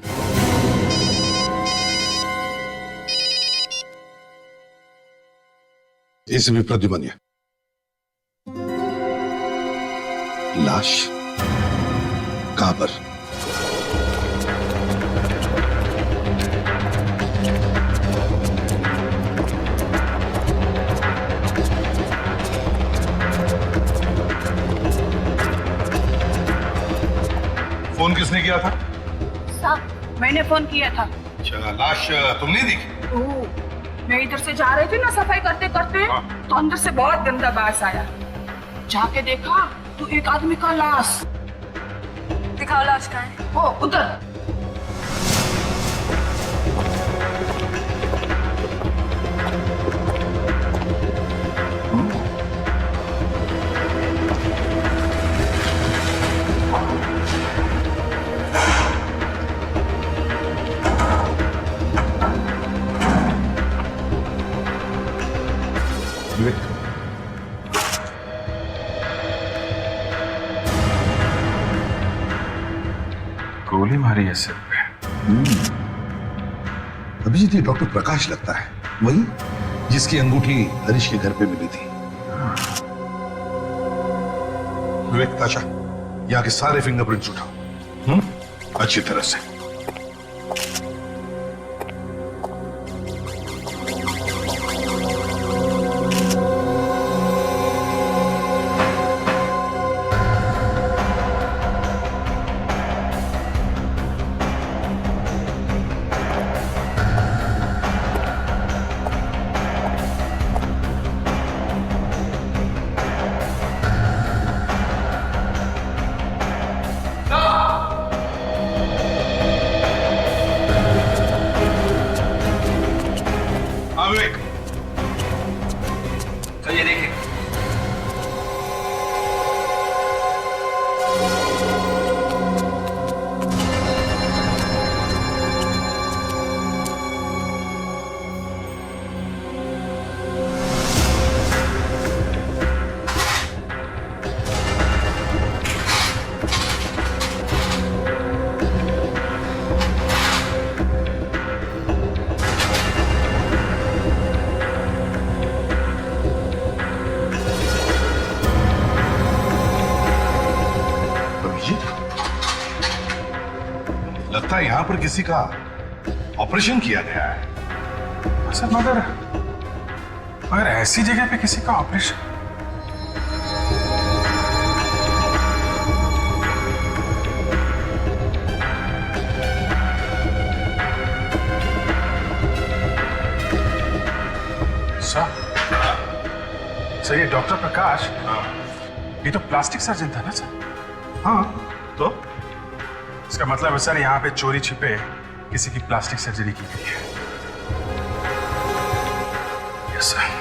इस भी प्रद्युमन, लाश कहां पर? फोन किसने किया था? साहब मैंने फोन किया था। अच्छा, लाश तुमने देखी? ओह, मैं इधर से जा रही थी ना सफाई करते करते, तो अंदर से बहुत गंदा बास आया। जाके देखा तो एक आदमी का लाश। दिखाओ लाश कहाँ है? वो उधर। गोली मारी है सिर पे। अभिजीत, ये डॉक्टर प्रकाश लगता है, वही जिसकी अंगूठी हरीश के घर पे मिली थी। विवेक, ताशा, यहाँ के सारे फिंगरप्रिंट्स उठाओ अच्छी तरह से। तो ये देखिए, लगता है यहां पर किसी का ऑपरेशन किया गया है। सर मगर ऐसी जगह पे किसी का ऑपरेशन? सर ये डॉक्टर प्रकाश, ये तो प्लास्टिक सर्जन था ना सर? हाँ, तो इसका मतलब है सर यहाँ पे चोरी छिपे किसी की प्लास्टिक सर्जरी की गई है। Yes sir.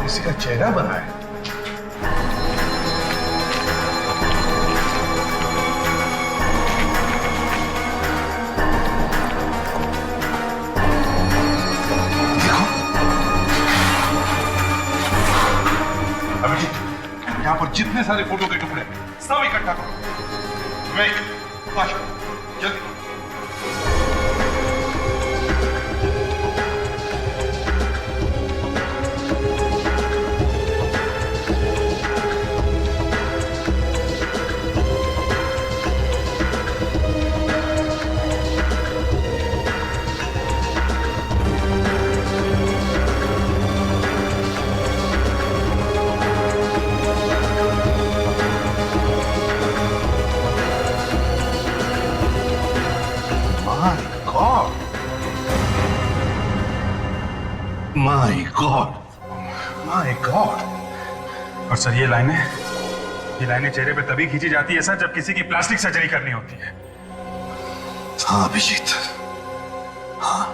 किसी का चेहरा बना है। यहाँ पर जितने सारे फोटो के टुकड़े सब इकट्ठा करो। जल्दी। My God, my God. और सर ये लाइनें चेहरे पे तभी खींची जाती है सर जब किसी की प्लास्टिक सर्जरी करनी होती है। हाँ अभिजीत, हाँ,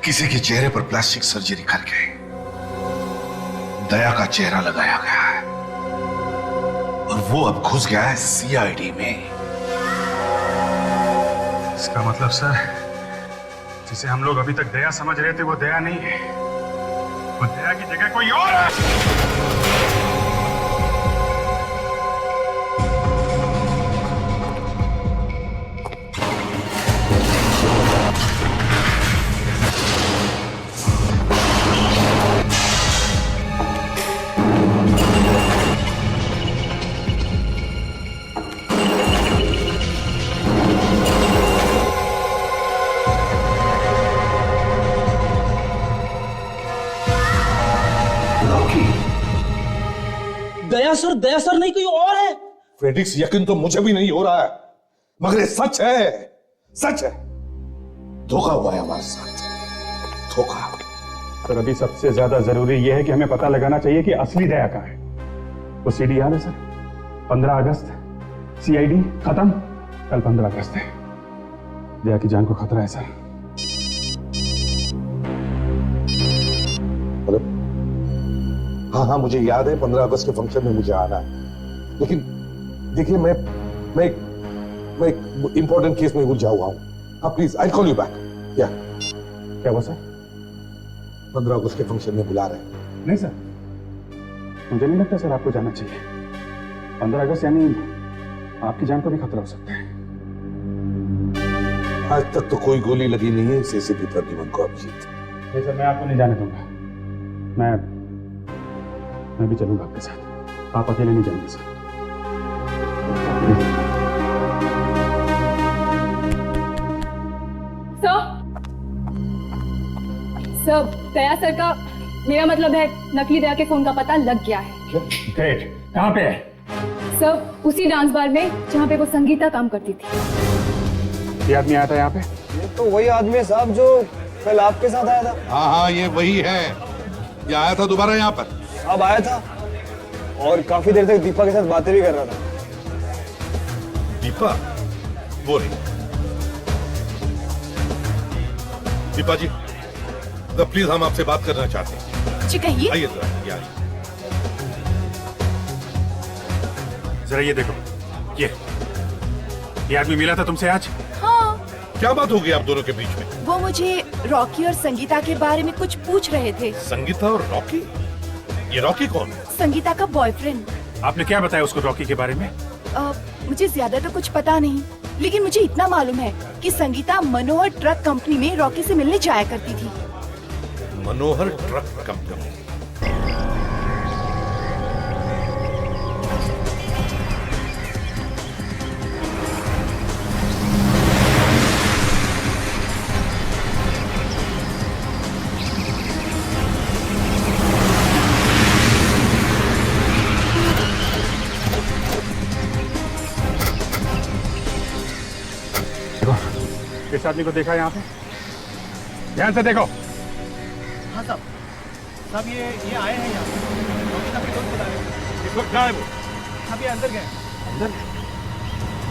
किसी के चेहरे पर प्लास्टिक सर्जरी करके दया का चेहरा लगाया गया है और वो अब घुस गया है सीआईडी में। इसका मतलब सर, जिसे हम लोग अभी तक दया समझ रहे थे वो दया नहीं है, वो दया की जगह कोई और है। दया सर नहीं, कोई और है। फेडिक्स, यकीन तो मुझे भी नहीं हो रहा है, मगर ये सच है, सच है। धोखा हुआ है हमारे साथ, धोखा। सर अभी सबसे ज्यादा जरूरी यह है कि हमें पता लगाना चाहिए कि असली दया कहाँ है। वो सीडी याद है सर? 15 अगस्त सीआईडी खत्म, कल 15 अगस्त है। दया की जान को खतरा है सर। हाँ, मुझे याद है 15 अगस्त के फंक्शन में मुझे आना है, लेकिन देखिए मैं एक इंपॉर्टेंट केस में उलझा हुआ हूँ। हाँ please, I call you back. क्या हुआ सर? 15 अगस्त के फंक्शन में बुला रहे हैं। नहीं सर, मुझे नहीं लगता सर आपको जाना चाहिए। 15 अगस्त यानी आपकी जान को भी खतरा हो सकता है। आज तक तो कोई गोली लगी नहीं है इस एसीपी प्रद्युमन को, अभिजीत। नहीं सर, मैं आपको नहीं जाने दूंगा। मैं भी चलूंगा आपके साथ, आप अकेले नहीं जाएंगे सर। सर, दया सर का, मेरा मतलब है नकली दया के फोन का पता लग गया है। ग्रेट, कहाँ पे है? सर, उसी डांस बार में जहाँ पे वो संगीता काम करती थी। ये आदमी आया था यहाँ पे? ये तो वही आदमी है साहब जो कल आपके साथ आया था। हाँ, ये वही है। ये आया था दोबारा यहाँ पर? अब आया था और काफी देर तक दीपा के साथ बातें भी कर रहा था। दीपा? वो नहीं। दीपा जी, प्लीज हम आपसे बात करना चाहते हैं। जी कहिए। आइए जरा, ये आइए। जरा ये देखो, ये आदमी मिला था तुमसे आज? हाँ। क्या बात हो गई आप दोनों के बीच में? वो मुझे रॉकी और संगीता के बारे में कुछ पूछ रहे थे। संगीता और रॉकी? ये रॉकी कौन है? संगीता का बॉयफ्रेंड। आपने क्या बताया उसको रॉकी के बारे में? मुझे ज्यादा तो कुछ पता नहीं, लेकिन मुझे इतना मालूम है कि संगीता मनोहर ट्रक कंपनी में रॉकी से मिलने जाया करती थी। मनोहर ट्रक कंपनी? इस आदमी को देखा यहाँ पे? ध्यान से देखो। हाँ साहब, ये आए हैं यहाँ। इस वक्त कहाँ है वो? अभी अंदर गए। अंदर?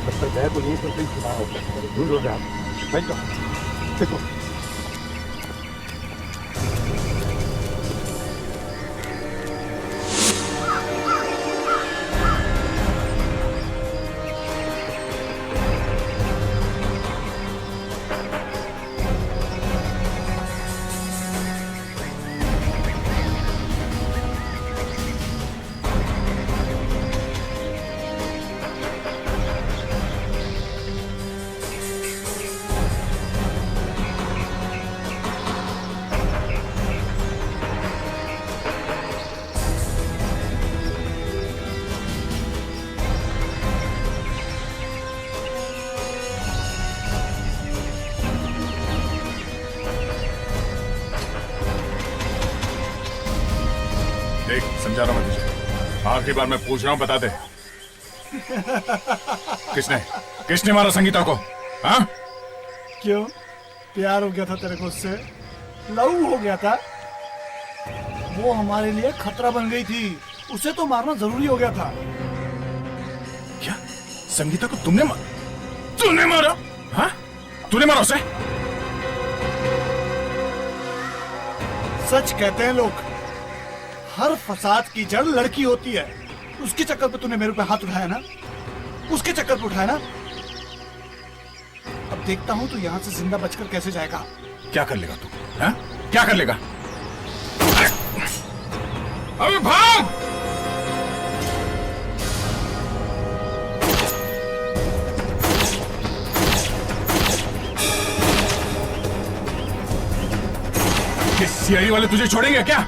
जब तक गए तो यहीं पर कहीं छुपा होगा। ढूंढ लो आप। बैठ जाओ, देखो। देख, समझा रहा मैं तुझे। आखिरी बार मैं पूछ रहा हूं, बता दे। किसने मारा संगीता को? हाँ? क्यों? प्यार हो गया था तेरे को उससे? लव हो गया था? वो हमारे लिए खतरा बन गई थी, उसे तो मारना जरूरी हो गया था। क्या संगीता को तूने मारा? हाँ? तूने मारा उसे? सच कहते हैं लोग, हर फसाद की जड़ लड़की होती है। उसके चक्कर पे तूने मेरे पे हाथ उठाया ना, उसके चक्कर पे उठाया ना। अब देखता हूं तू यहां से जिंदा बचकर कैसे जाएगा। क्या कर लेगा तू? हाँ? क्या कर लेगा? अबे भाग! ये सीआईडी वाले तुझे छोड़ेंगे क्या?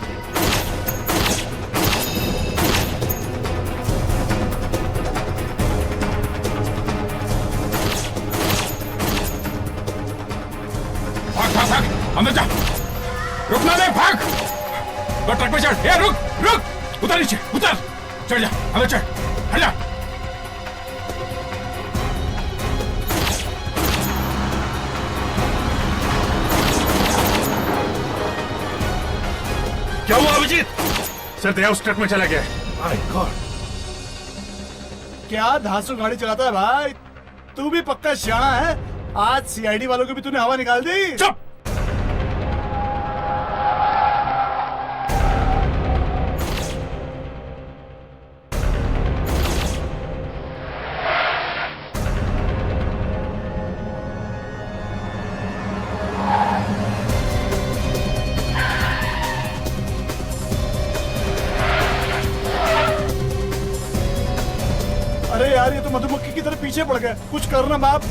भाग भाग भाग, अंदर जा। रुकना नहीं, भाग। तो ट्रक पे चढ़। रुक रुक, उतर नीचे, उतर। चढ़ जा, अंदर चढ़, हट जा। क्या हुआ अभिजीत? सर दया उस ट्रक में चला गया। माय गॉड, क्या धांसू गाड़ी चलाता है भाई? तू भी पक्का शाना है। आज सीआईडी वालों की भी तूने हवा निकाल दी। चुप। अरे यार, ये तो मधुमक्खी की तरह पीछे पड़ गए। कुछ करना बाप।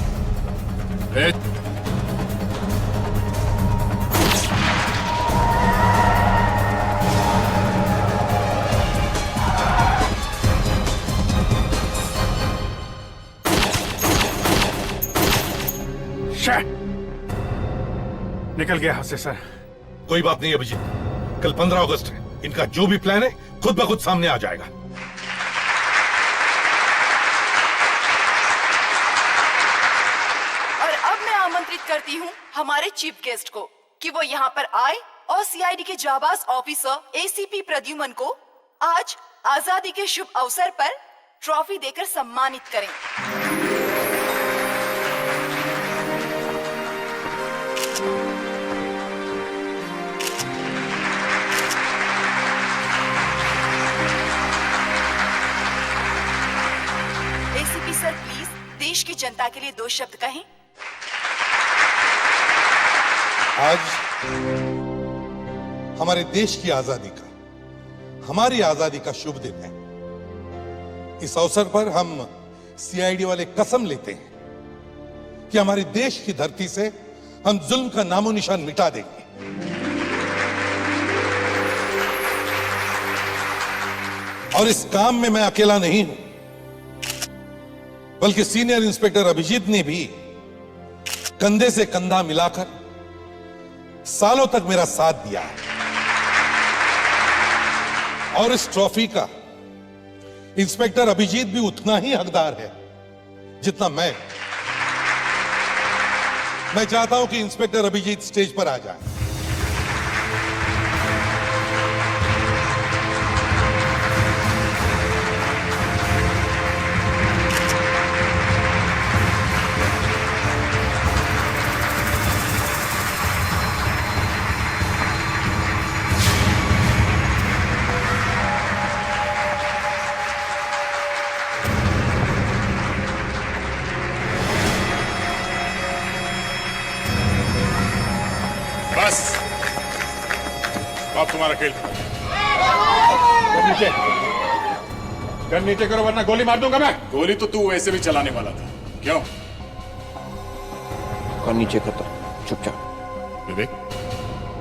निकल गया हाथ से सर। कोई बात नहीं अभिजीत, कल 15 अगस्त है। इनका जो भी प्लान है खुद ब खुद सामने आ जाएगा। और अब मैं आमंत्रित करती हूँ हमारे चीफ गेस्ट को कि वो यहाँ पर आए और सीआईडी के जाबाज ऑफिसर एसीपी प्रद्युमन को आज आजादी के शुभ अवसर पर ट्रॉफी देकर सम्मानित करें। एसीपी सर प्लीज देश की जनता के लिए 2 शब्द कहें। आज हमारे देश की आजादी का, हमारी आजादी का शुभ दिन है। इस अवसर पर हम सीआईडी वाले कसम लेते हैं कि हमारे देश की धरती से हम जुल्म का नामो निशान मिटा देंगे। और इस काम में मैं अकेला नहीं हूं, बल्कि सीनियर इंस्पेक्टर अभिजीत ने भी कंधे से कंधा मिलाकर सालों तक मेरा साथ दिया है। और इस ट्रॉफी का इंस्पेक्टर अभिजीत भी उतना ही हकदार है जितना मैं। चाहता हूं कि इंस्पेक्टर अभिजीत स्टेज पर आ जाए। बस अब तुम्हारा खेल। गन नीचे करो वरना गोली मार दूंगा मैं। गोली तो तू वैसे भी चलाने वाला था। क्यों? और नीचे करता चुपचाप। विवेक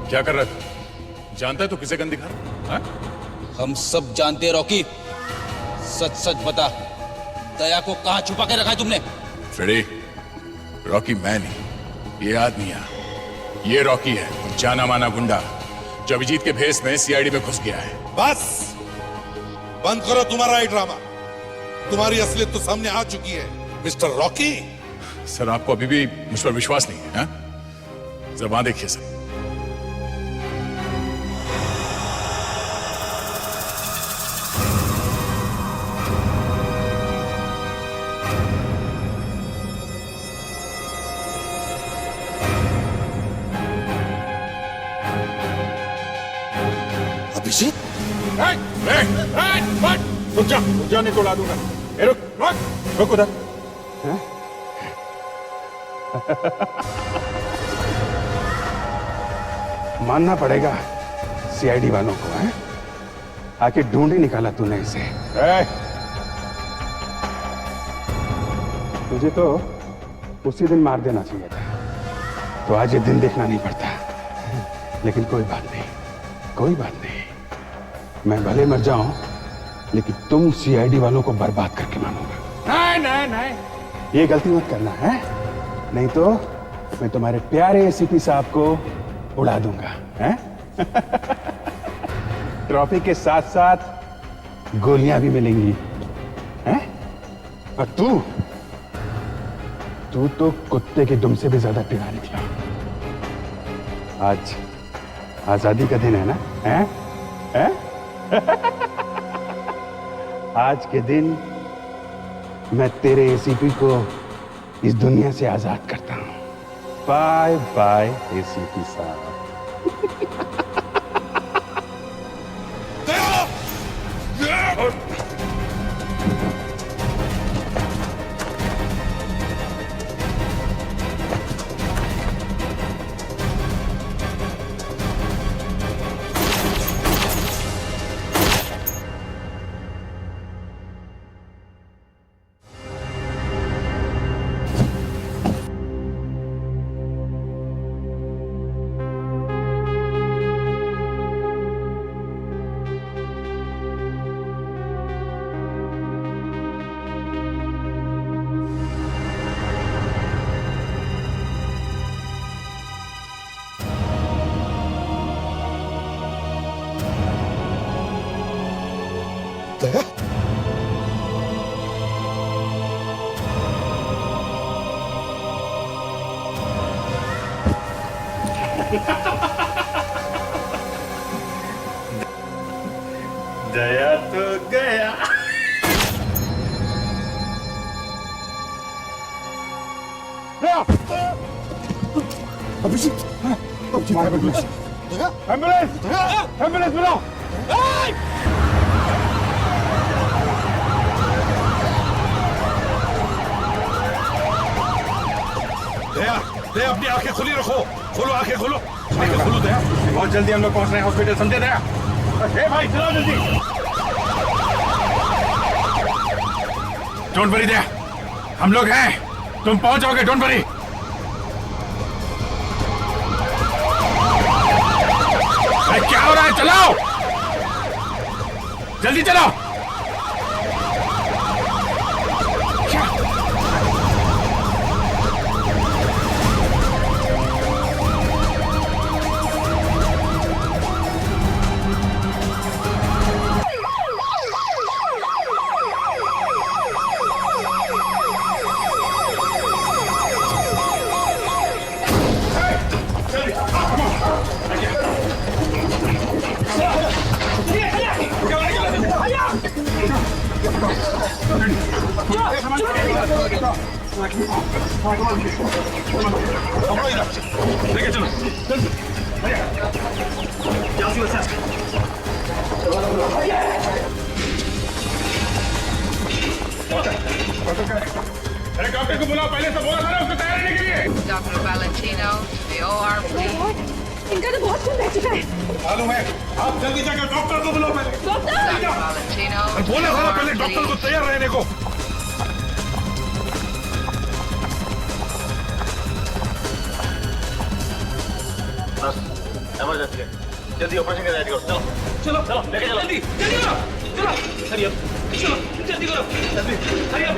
क्या कर रहा था? जानता है तू किसे गन दिखा रहा? हम सब जानते हैं रॉकी। सच सच बता, दया को कहां छुपा के रखा है तुमने? फ्रेडी, रॉकी मैं नहीं, ये आदमी है। ये रॉकी है, जाना माना गुंडा जो अभिजीत के भेस में सीआईडी में घुस गया है। बस बंद करो तुम्हारा ये ड्रामा। तुम्हारी असलियत तो सामने आ चुकी है मिस्टर रॉकी। सर आपको अभी भी मुझ पर विश्वास नहीं है, हाँ? जरा वहां देखिए सर। अभिजीत, रुक जा नहीं तो उड़ा दूंगा। रुक उधर। मानना पड़ेगा सीआईडी वालों को, है? आखिर ढूंढ ही निकाला तूने इसे। तुझे तो उसी दिन मार देना चाहिए था, तो आज ये दिन देखना नहीं पड़ता। लेकिन कोई बात नहीं, कोई बात नहीं। मैं भले मर जाऊं, लेकिन तुम सीआईडी वालों को बर्बाद करके मानूंगा। नहीं, ये गलती मत करना है, नहीं तो मैं तुम्हारे प्यारे एसीपी साहब को उड़ा दूंगा, हैं? ट्रॉफी के साथ साथ गोलियां भी मिलेंगी, हैं? और तू तो कुत्ते के दुम से भी ज्यादा टेढ़ा निकला। आज आजादी का दिन है ना, हैं? हैं? आज के दिन मैं तेरे एसीपी को इस दुनिया से आजाद करता हूं। बाय बाय एसीपी साहब। दया, दया तो गया। अभिजीत, एम्बुलेंस बुलाओ। दया अपनी आंखें खुली रखो, खोलो आंखें, खोलो दया। बहुत जल्दी हम लोग पहुंच रहे हैं हॉस्पिटल, समझे दया? भाई चलो जल्दी। डोंट वरी दया, हम लोग हैं, तुम पहुंच जाओगे, डोंट वरी। क्या हो रहा है? चलाओ, जल्दी चलाओ। लेके चलो जल्दी। डॉक्टर को बुलाओ, पहले से बोला था ना उसको तैयार रहने के लिए। Doctor Valentino to the OR please. इनका तो बहुत खून बह चुका है। मालूम है, आप जल्दी जाकर डॉक्टर को बुलाओ पहले। Dr. Valentino to the बोला था ना OR पहले डॉक्टर को please. तैयार रहने को। इमरजेंसी है, जल्दी ऑपरेशन की तैयारी करो। चलो चलो लेके चलो, जल्दी जल्दी करो, चलो हरी अप, चलो जल्दी करो, जल्दी हरी अप।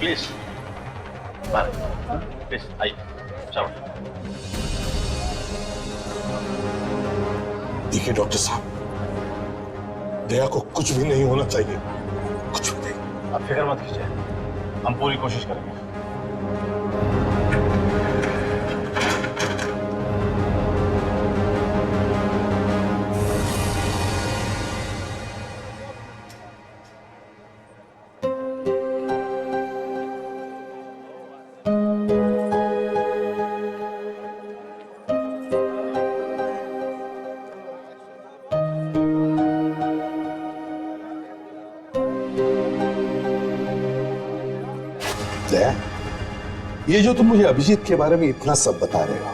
प्लीज प्लीज आइए, चलो। देखिए डॉक्टर साहब, दया को कुछ भी नहीं होना चाहिए, कुछ आप फिक्र मत कीजिए, हम पूरी कोशिश करेंगे। दया, ये जो तुम मुझे अभिजीत के बारे में इतना सब बता रहे हो,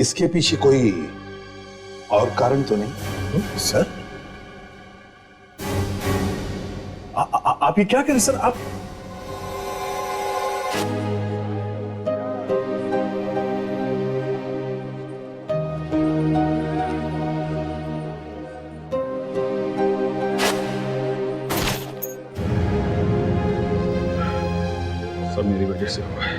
इसके पीछे कोई और कारण तो नहीं? सर आप ये क्या करें सर? आप सब मेरी वजह से हुआ है।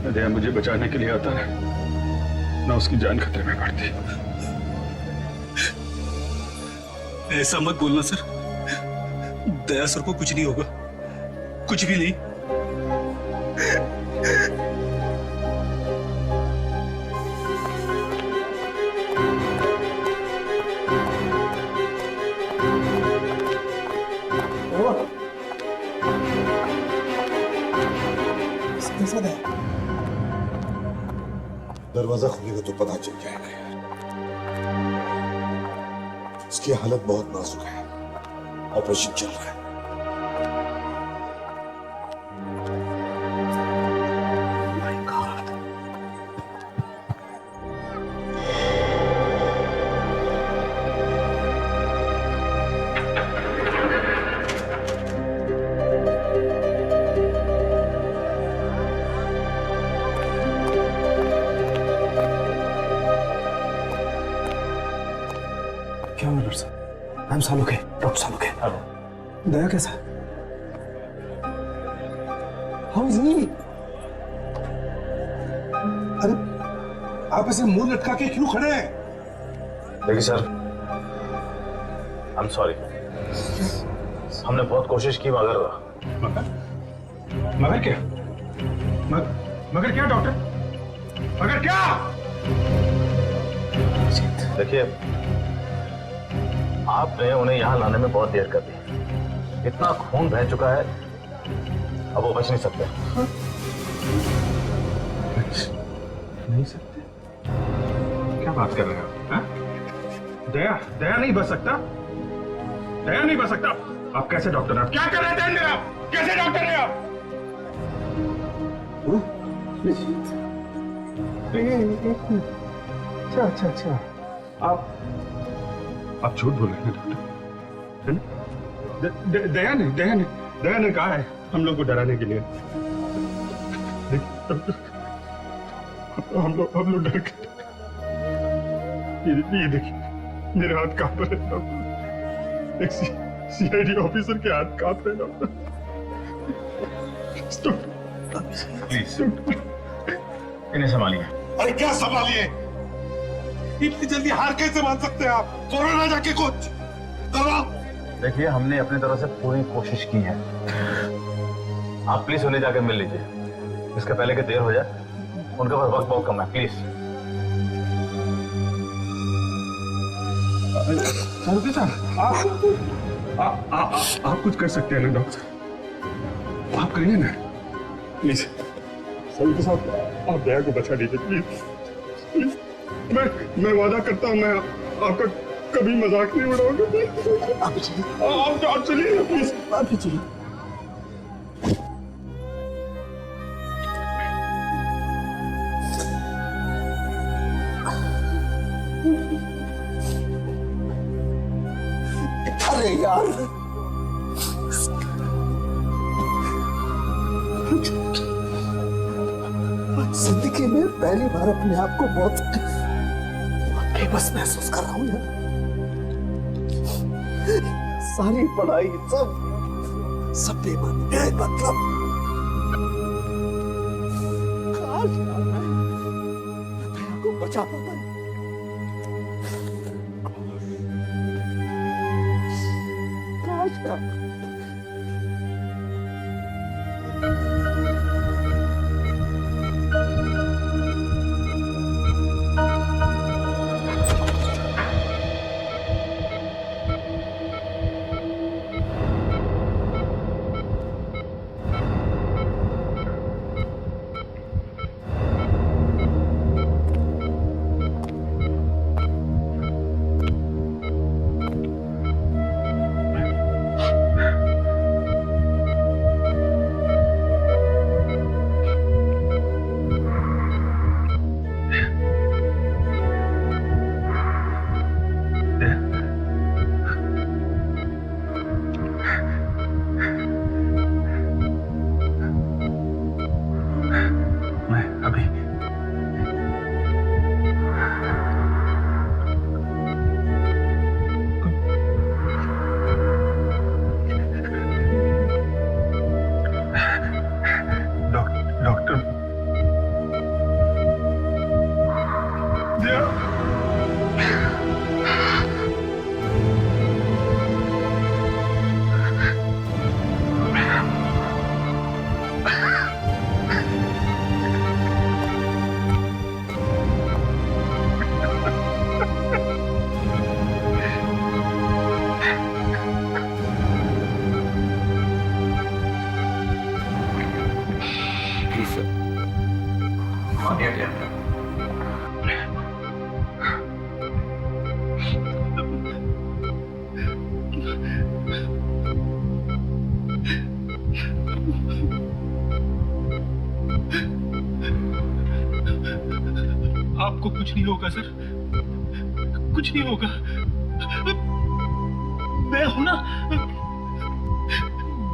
न दया मुझे बचाने के लिए आता है, ना उसकी जान खतरे में पड़ती। ऐसा मत बोलना सर, दया सर को कुछ नहीं होगा, कुछ भी नहीं। दरवाजा खुलेगा तो पता चल जाएगा यार। उसकी हालत बहुत नाजुक है, ऑपरेशन चल रहा है। क्या हुआ नर्स? मैम सालुक है, डॉक्टर सालुक है। हेलो। दया कैसा? How is he? अरे आप ऐसे मुंह लटका के क्यों खड़े हैं? देखिए सर, आई एम सॉरी, हमने बहुत कोशिश की मगर क्या? मगर क्या डॉक्टर? मगर क्या? देखिए, आपने उन्हें यहाँ लाने में बहुत देर कर दी। इतना खून बह चुका है, अब वो बच नहीं सकते। नहीं सकते? क्या बात कर रहे हो? हाँ? दया नहीं बच सकता? दया नहीं बच सकता? आप कैसे डॉक्टर हैं? आप क्या कर रहे थे? आप कैसे डॉक्टर हैं आप? अच्छा आप झूठ बोल रहे हैं डॉक्टर, है ना? दया ने कहा है हम लोग को डराने के लिए। हम लोग डर गए। ये देखिए मेरे हाथ कांप रहे हैं डॉक्टर। एक सीआईडी ऑफिसर के हाथ कांप रहे हैं डॉक्टर। प्लीज इन्हें संभालिए। अरे क्या संभालिए? इतनी जल्दी हार कैसे मान सकते हैं आप? कोरोना जाके कुछ दवा। देखिए, हमने अपनी तरफ से पूरी कोशिश की है। आप प्लीज उन्हें जाकर मिल लीजिए, इसके पहले कि देर हो जाए। उनके पास वक्त बहुत कम है, प्लीज। आप कुछ कर सकते हैं ना डॉक्टर? आप करिए ना प्लीज। सभी के साथ आप दया को बचा लीजिए प्लीज। मैं वादा करता हूँ, मैं आपका कभी मजाक नहीं उड़ाऊंगा। आप चलिए ना प्लीज। आप चलिए। अरे यार, जिंदगी में पहली बार अपने आप को बहुत बेबस महसूस कर रहा हूं यार। सारी पढ़ाई सब बेमानी, मतलब काश यार मैं दया को बचा पाता। मैं अभी डॉक्टर आपको कुछ नहीं होगा सर, कुछ नहीं होगा। मैं हूं ना,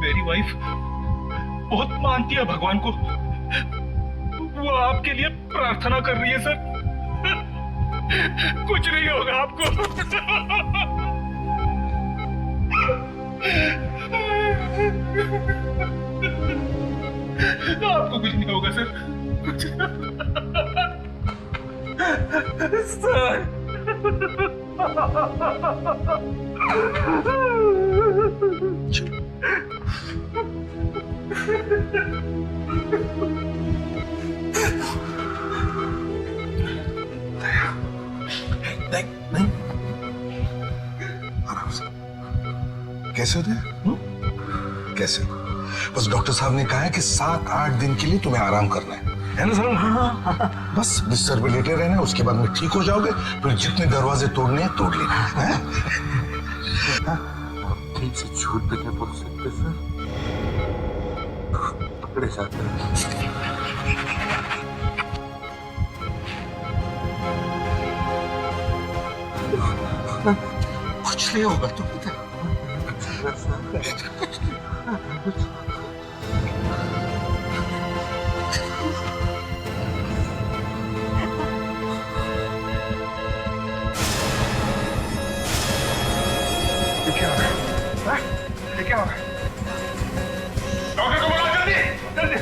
मेरी वाइफ बहुत मानती है भगवान को, वो आपके लिए प्रार्थना कर रही है सर। कुछ नहीं होगा आपको। आपको कुछ नहीं होगा सर, सर। नहीं, आराम से। कैसे हो तुम? कैसे हो? बस डॉक्टर साहब ने कहा है कि 7-8 दिन के लिए तुम्हें आराम करना है ना सर? हाँ। बस बिस्तर पे लेटे रहना है, उसके बाद में ठीक हो जाओगे, फिर जितने दरवाजे तोड़ने हैं तोड़ लेना है। ठीक से झूठ भी नहीं बोल सकते सर, पकड़े जाते हैं। कुछ नहीं होगा तुम। क्या हो रहा है? ये क्या हो रहा है? डॉक्टर को बुलाओ जल्दी, जल्दी।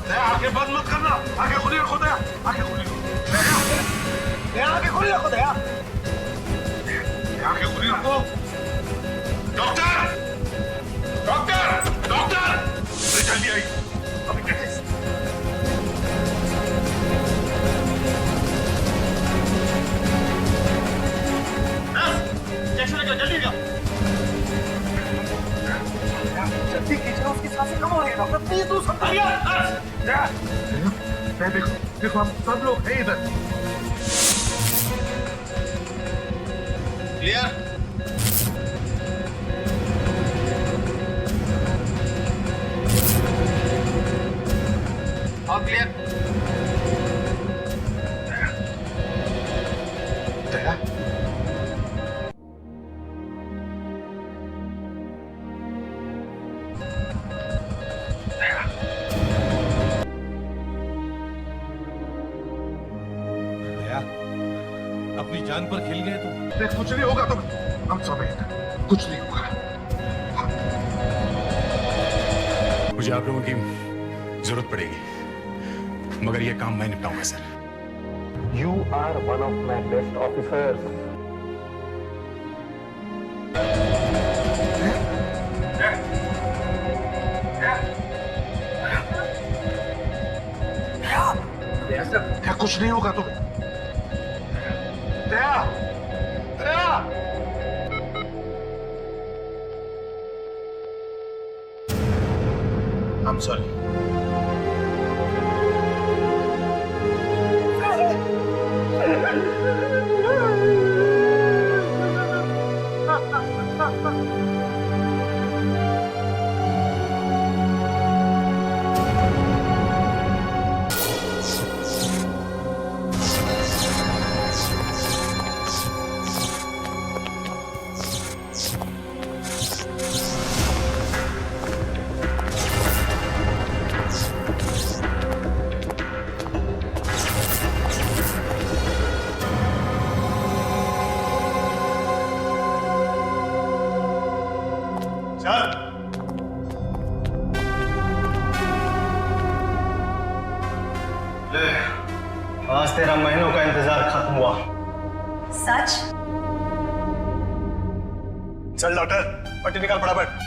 दया, आंखें बंद मत करना, आंखें खुली रखो दया, आंखें खुली रखो। दया, आंखें खुली रखो दया, आंखें खुली रखो। डॉक्टर, डॉक्टर, डॉक्टर, जल्दी आइए। अभी कैसे? जल्दी कीजिए, उसकी सांसें कम हो रही है डॉक्टर, प्लीज do something। देखो देखो, हम सब लोग हैं इधर। क्लियर? All clear? दया, अपनी जान पर खेल गए तुम। कुछ नहीं होगा तुम, हम सब हैं, कुछ नहीं होगा। मुझे आप लोगों की जरूरत पड़ेगी, मगर ये काम मैं निपटाऊंगा sir. You are one of my best officers. कुछ नहीं होगा तुम्हें। दया, दया। I'm sorry. आज 13 महीनों का इंतजार खत्म हुआ। सच? चल डॉक्टर, पट्टी निकाल फटाफट।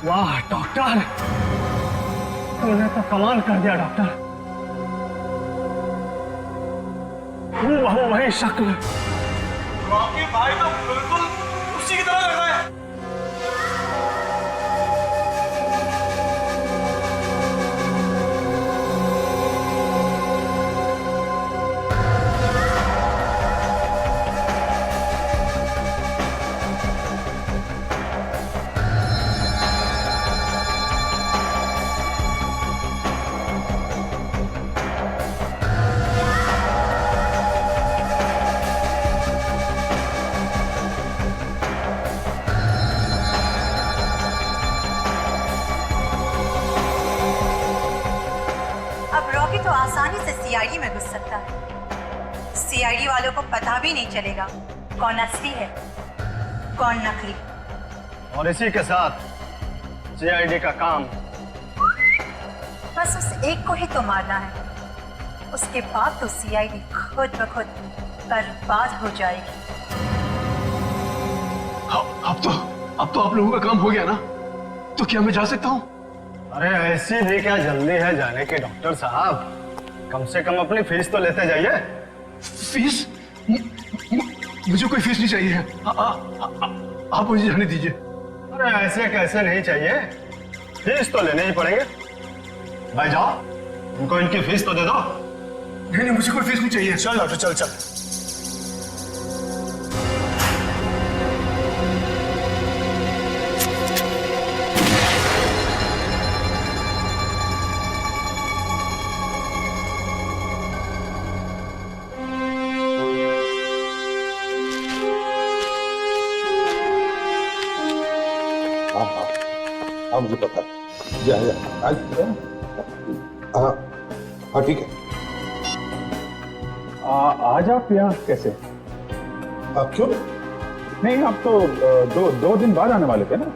वाह डॉक्टर, तुमने तो कमाल कर दिया डॉक्टर। हूबहू वही शक्ल। रॉकी भाई तो बिल्कुल उसी की तरह लग रहा है। तो आसानी से सीआईडी में घुस सकता है। सीआईडी वालों को पता भी नहीं चलेगा कौन असली है कौन नकली। और इसी के साथ सीआईडी का काम बस उस एक को ही तो मारना है, उसके बाद तो सीआईडी खुद ब खुद बर्बाद हो जाएगी। अब तो आप लोगों का काम हो गया ना, तो क्या मैं जा सकता हूँ? अरे ऐसी भी क्या जल्दी है जाने की डॉक्टर साहब, कम से कम अपनी फीस तो लेते जाइए। फीस? मुझे कोई फीस नहीं चाहिए। आप मुझे जाने दीजिए। अरे ऐसे कैसे नहीं चाहिए, फीस तो लेने ही पड़ेंगे। भाई जाओ, उनको इनकी फीस तो दे दो। नहीं, मुझे कोई फीस नहीं चाहिए। चल डॉक्टर, चल चल। हाँ मुझे पता है। जा हाँ ठीक है। आज आप यहाँ कैसे? आप क्यों? नहीं, आप तो दो दिन बाद आने वाले थे ना।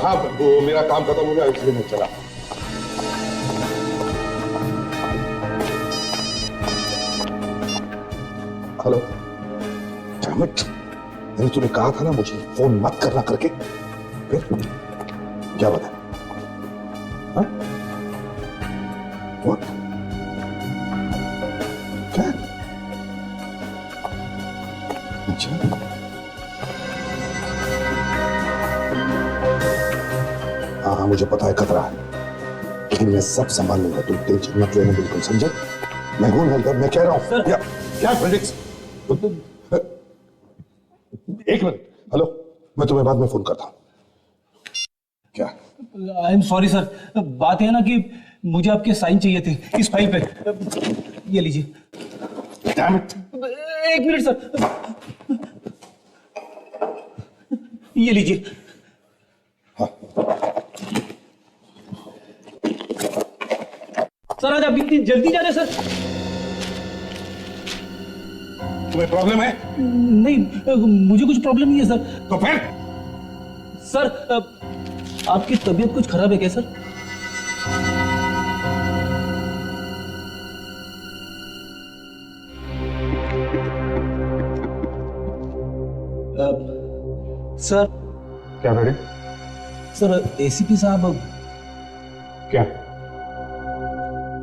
हाँ वो मेरा काम खत्म हो गया इसलिए मैं चला। हेलो मैंने तूने कहा था ना मुझे फोन मत करना करके, फिर क्या बता? What? क्या? अच्छा मुझे पता है खतरा है, लेकिन मैं सब संभाल लूंगा, तुम टेंशन मत लेना, बिल्कुल समझे? मैं हूं हलदर, मैं कह रहा हूं। क्या फेलिक्स? एक मिनट, हेलो, मैं तुम्हें बाद में फोन करता हूं। क्या? आई एम सॉरी सर, बात है ना कि मुझे आपके साइन चाहिए थे इस फाइल पे। ये लीजिए। Damn it! एक मिनट सर, ये लीजिए। सर आज आप इतनी जल्दी जा रहे सर? तुम्हें प्रॉब्लम है? नहीं, मुझे कुछ प्रॉब्लम नहीं है सर। तो फिर? सर आपकी तबीयत कुछ खराब है क्या सर? सर क्या बेटे? सर एसीपी साहब, क्या?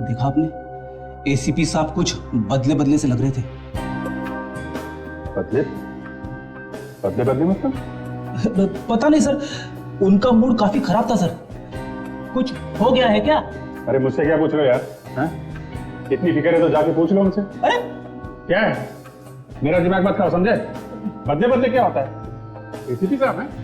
देखा आपने, एसीपी साहब कुछ बदले बदले से लग रहे थे। बदले बदले बदले मतलब? पता नहीं सर, उनका मूड काफी खराब था सर। कुछ हो गया है क्या? अरे मुझसे क्या पूछ रहे हो यार? हाँ? इतनी फिक्र है तो जाके पूछ लो उनसे। अरे क्या है? मेरा दिमाग मत खाओ, समझे? बदले बदले क्या होता है? एसीपी साहब है?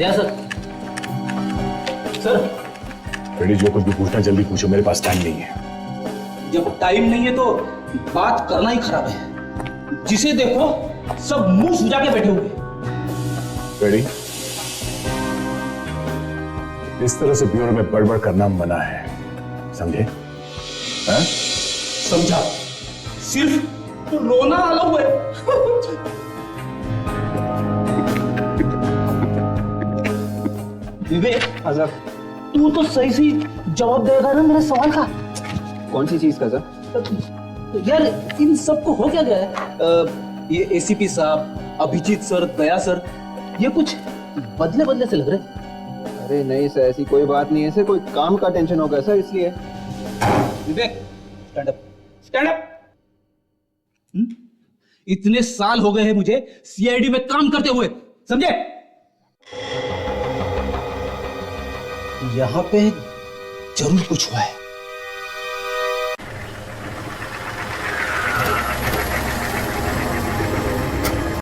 सर सर बेटी जो कुछ भी पूछना जल्दी पूछो, मेरे पास टाइम नहीं है। जब टाइम नहीं है तो बात करना ही खराब है। जिसे देखो सब मुंह सुजा के बैठे हुए। बेटी इस तरह से ब्यूरो में बड़बड़ करना मना है, समझे? हाँ? समझा, सिर्फ रोना अलाउ है। विवेक, तू तो सही से जवाब देगा ना मेरे सवाल का? कौन सी चीज का सर? यार इन सबको हो क्या गया है? ये एसीपी साहब, अभिजीत सर, दया सर, ये कुछ बदले बदले से लग रहे। अरे नहीं सर, ऐसी कोई बात नहीं है सर, कोई काम का टेंशन होगा सर, इसलिए। विवेक स्टैंड अप, स्टैंड अप। इतने साल हो गए हैं मुझे सीआईडी में काम करते हुए, समझे? यहां पे जरूर कुछ हुआ है।